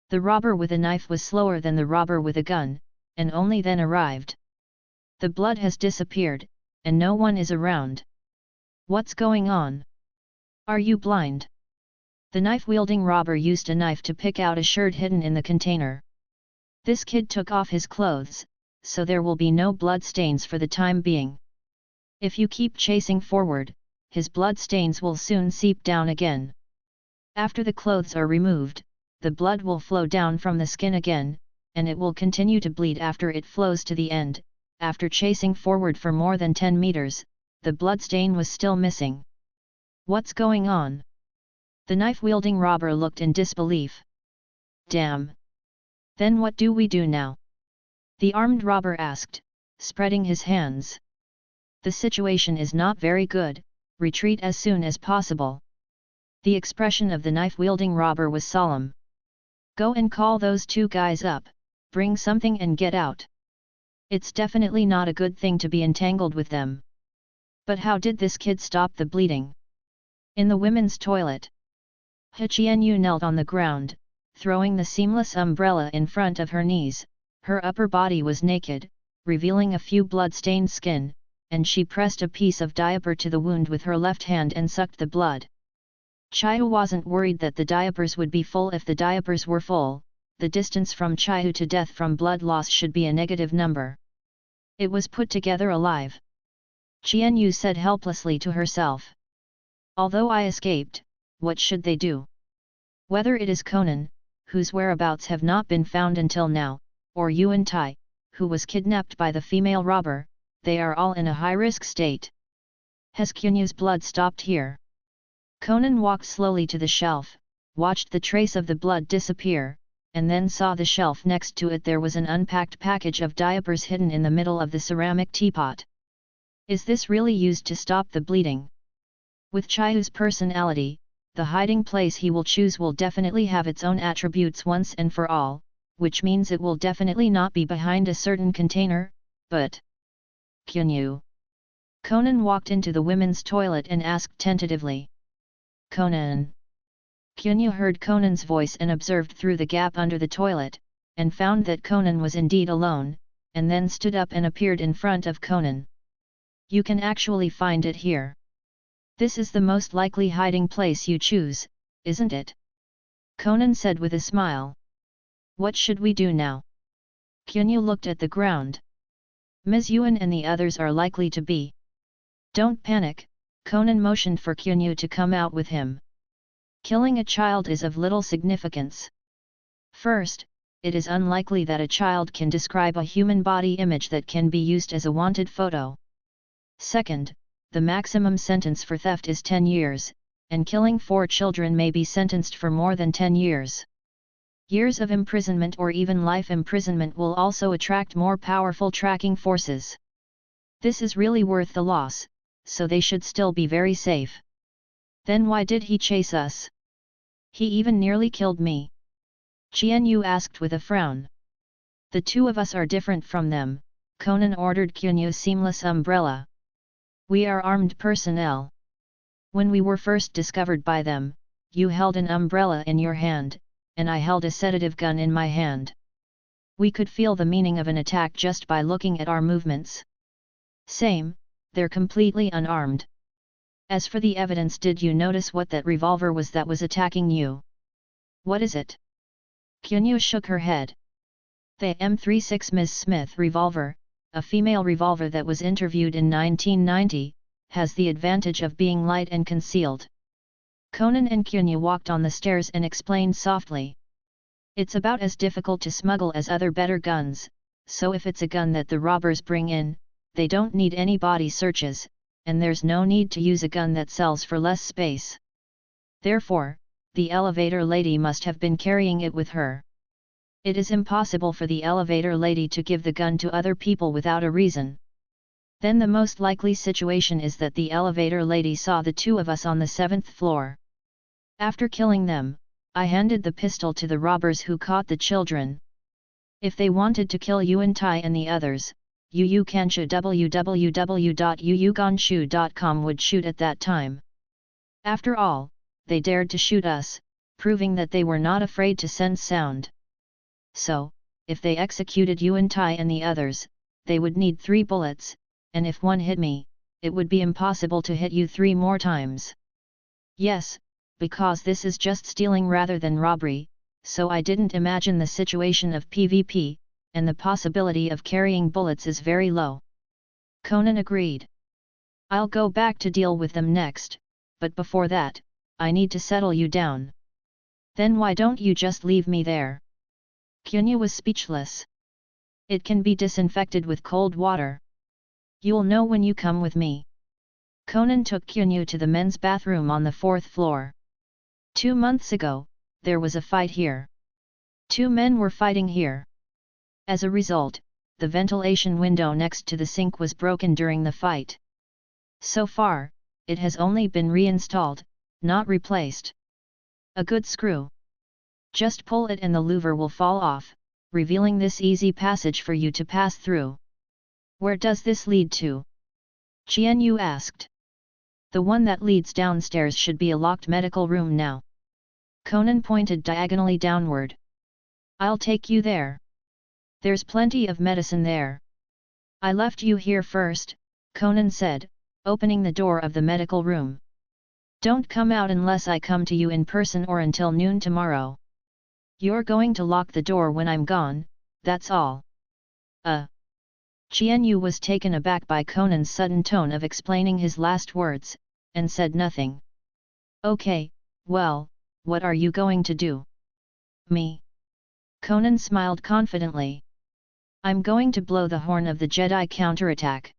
The robber with a knife was slower than the robber with a gun, and only then arrived. The blood has disappeared, and no one is around. What's going on? Are you blind? The knife-wielding robber used a knife to pick out a shirt hidden in the container. This kid took off his clothes, so there will be no blood stains for the time being. If you keep chasing forward, his blood stains will soon seep down again. After the clothes are removed, the blood will flow down from the skin again, and it will continue to bleed after it flows to the end. After chasing forward for more than 10 meters, the blood stain was still missing. What's going on? The knife-wielding robber looked in disbelief. Damn! Then what do we do now? The armed robber asked, spreading his hands. The situation is not very good, retreat as soon as possible. The expression of the knife-wielding robber was solemn. Go and call those two guys up, bring something and get out. It's definitely not a good thing to be entangled with them. But how did this kid stop the bleeding? In the women's toilet. Qianyu knelt on the ground, throwing the seamless umbrella in front of her knees. Her upper body was naked, revealing a few blood-stained skin, and she pressed a piece of diaper to the wound with her left hand and sucked the blood. Chihu wasn't worried that the diapers would be full. If the diapers were full, the distance from Chihu to death from blood loss should be a negative number. It was put together alive. Qianyu said helplessly to herself. Although I escaped, what should they do? Whether it is Conan, whose whereabouts have not been found until now, or Yuan Tai, who was kidnapped by the female robber, they are all in a high-risk state. Has Qianyu's blood stopped here? Conan walked slowly to the shelf, watched the trace of the blood disappear, and then saw the shelf next to it. There was an unpacked package of diapers hidden in the middle of the ceramic teapot. Is this really used to stop the bleeding? With Chihu's personality, the hiding place he will choose will definitely have its own attributes once and for all, which means it will definitely not be behind a certain container, but... Qianyu. Conan walked into the women's toilet and asked tentatively. Conan. Qianyu heard Conan's voice and observed through the gap under the toilet, and found that Conan was indeed alone, and then stood up and appeared in front of Conan. You can actually find it here. This is the most likely hiding place you choose, isn't it? Conan said with a smile. What should we do now? Qianyu looked at the ground. Ms. Yuan and the others are likely to be. Don't panic, Conan motioned for Qianyu to come out with him. Killing a child is of little significance. First, it is unlikely that a child can describe a human body image that can be used as a wanted photo. Second, the maximum sentence for theft is 10 years, and killing 4 children may be sentenced for more than 10 years. Years of imprisonment or even life imprisonment will also attract more powerful tracking forces. This is really worth the loss, so they should still be very safe. Then why did he chase us? He even nearly killed me. Qianyu asked with a frown. The two of us are different from them, Conan ordered Qianyu's seamless umbrella. We are armed personnel. When we were first discovered by them, you held an umbrella in your hand, and I held a sedative gun in my hand. We could feel the meaning of an attack just by looking at our movements. Same, they're completely unarmed. As for the evidence, did you notice what that revolver was that was attacking you? What is it? Qianyu shook her head. The M36 Ms. Smith revolver, a female revolver that was interviewed in 1990, has the advantage of being light and concealed. Conan and Qianyu walked on the stairs and explained softly. It's about as difficult to smuggle as other better guns, so if it's a gun that the robbers bring in, they don't need any body searches, and there's no need to use a gun that sells for less space. Therefore, the elevator lady must have been carrying it with her. It is impossible for the elevator lady to give the gun to other people without a reason. Then the most likely situation is that the elevator lady saw the two of us on the 7th floor. After killing them, I handed the pistol to the robbers who caught the children. If they wanted to kill Yuan Tai and the others, Yuuganshu www.yuuganshu.com would shoot at that time. After all, they dared to shoot us, proving that they were not afraid to send sound. So, if they executed Yuan Tai and the others, they would need 3 bullets, and if one hit me, it would be impossible to hit you 3 more times. Yes, because this is just stealing rather than robbery, so I didn't imagine the situation of PvP, and the possibility of carrying bullets is very low. Conan agreed. I'll go back to deal with them next, but before that, I need to settle you down. Then why don't you just leave me there? Kyunyu was speechless. It can be disinfected with cold water. You'll know when you come with me. Conan took Kyunyu to the men's bathroom on the 4th floor. 2 months ago, there was a fight here. 2 men were fighting here. As a result, the ventilation window next to the sink was broken during the fight. So far, it has only been reinstalled, not replaced. A good screw. Just pull it and the louver will fall off, revealing this easy passage for you to pass through. Where does this lead to? Qianyu asked. The one that leads downstairs should be a locked medical room now. Conan pointed diagonally downward. I'll take you there. There's plenty of medicine there. I left you here first, Conan said, opening the door of the medical room. Don't come out unless I come to you in person or until noon tomorrow. You're going to lock the door when I'm gone, that's all. Qianyu was taken aback by Conan's sudden tone of explaining his last words, and said nothing. Okay, well, what are you going to do? Me? Conan smiled confidently. I'm going to blow the horn of the Jedi counterattack.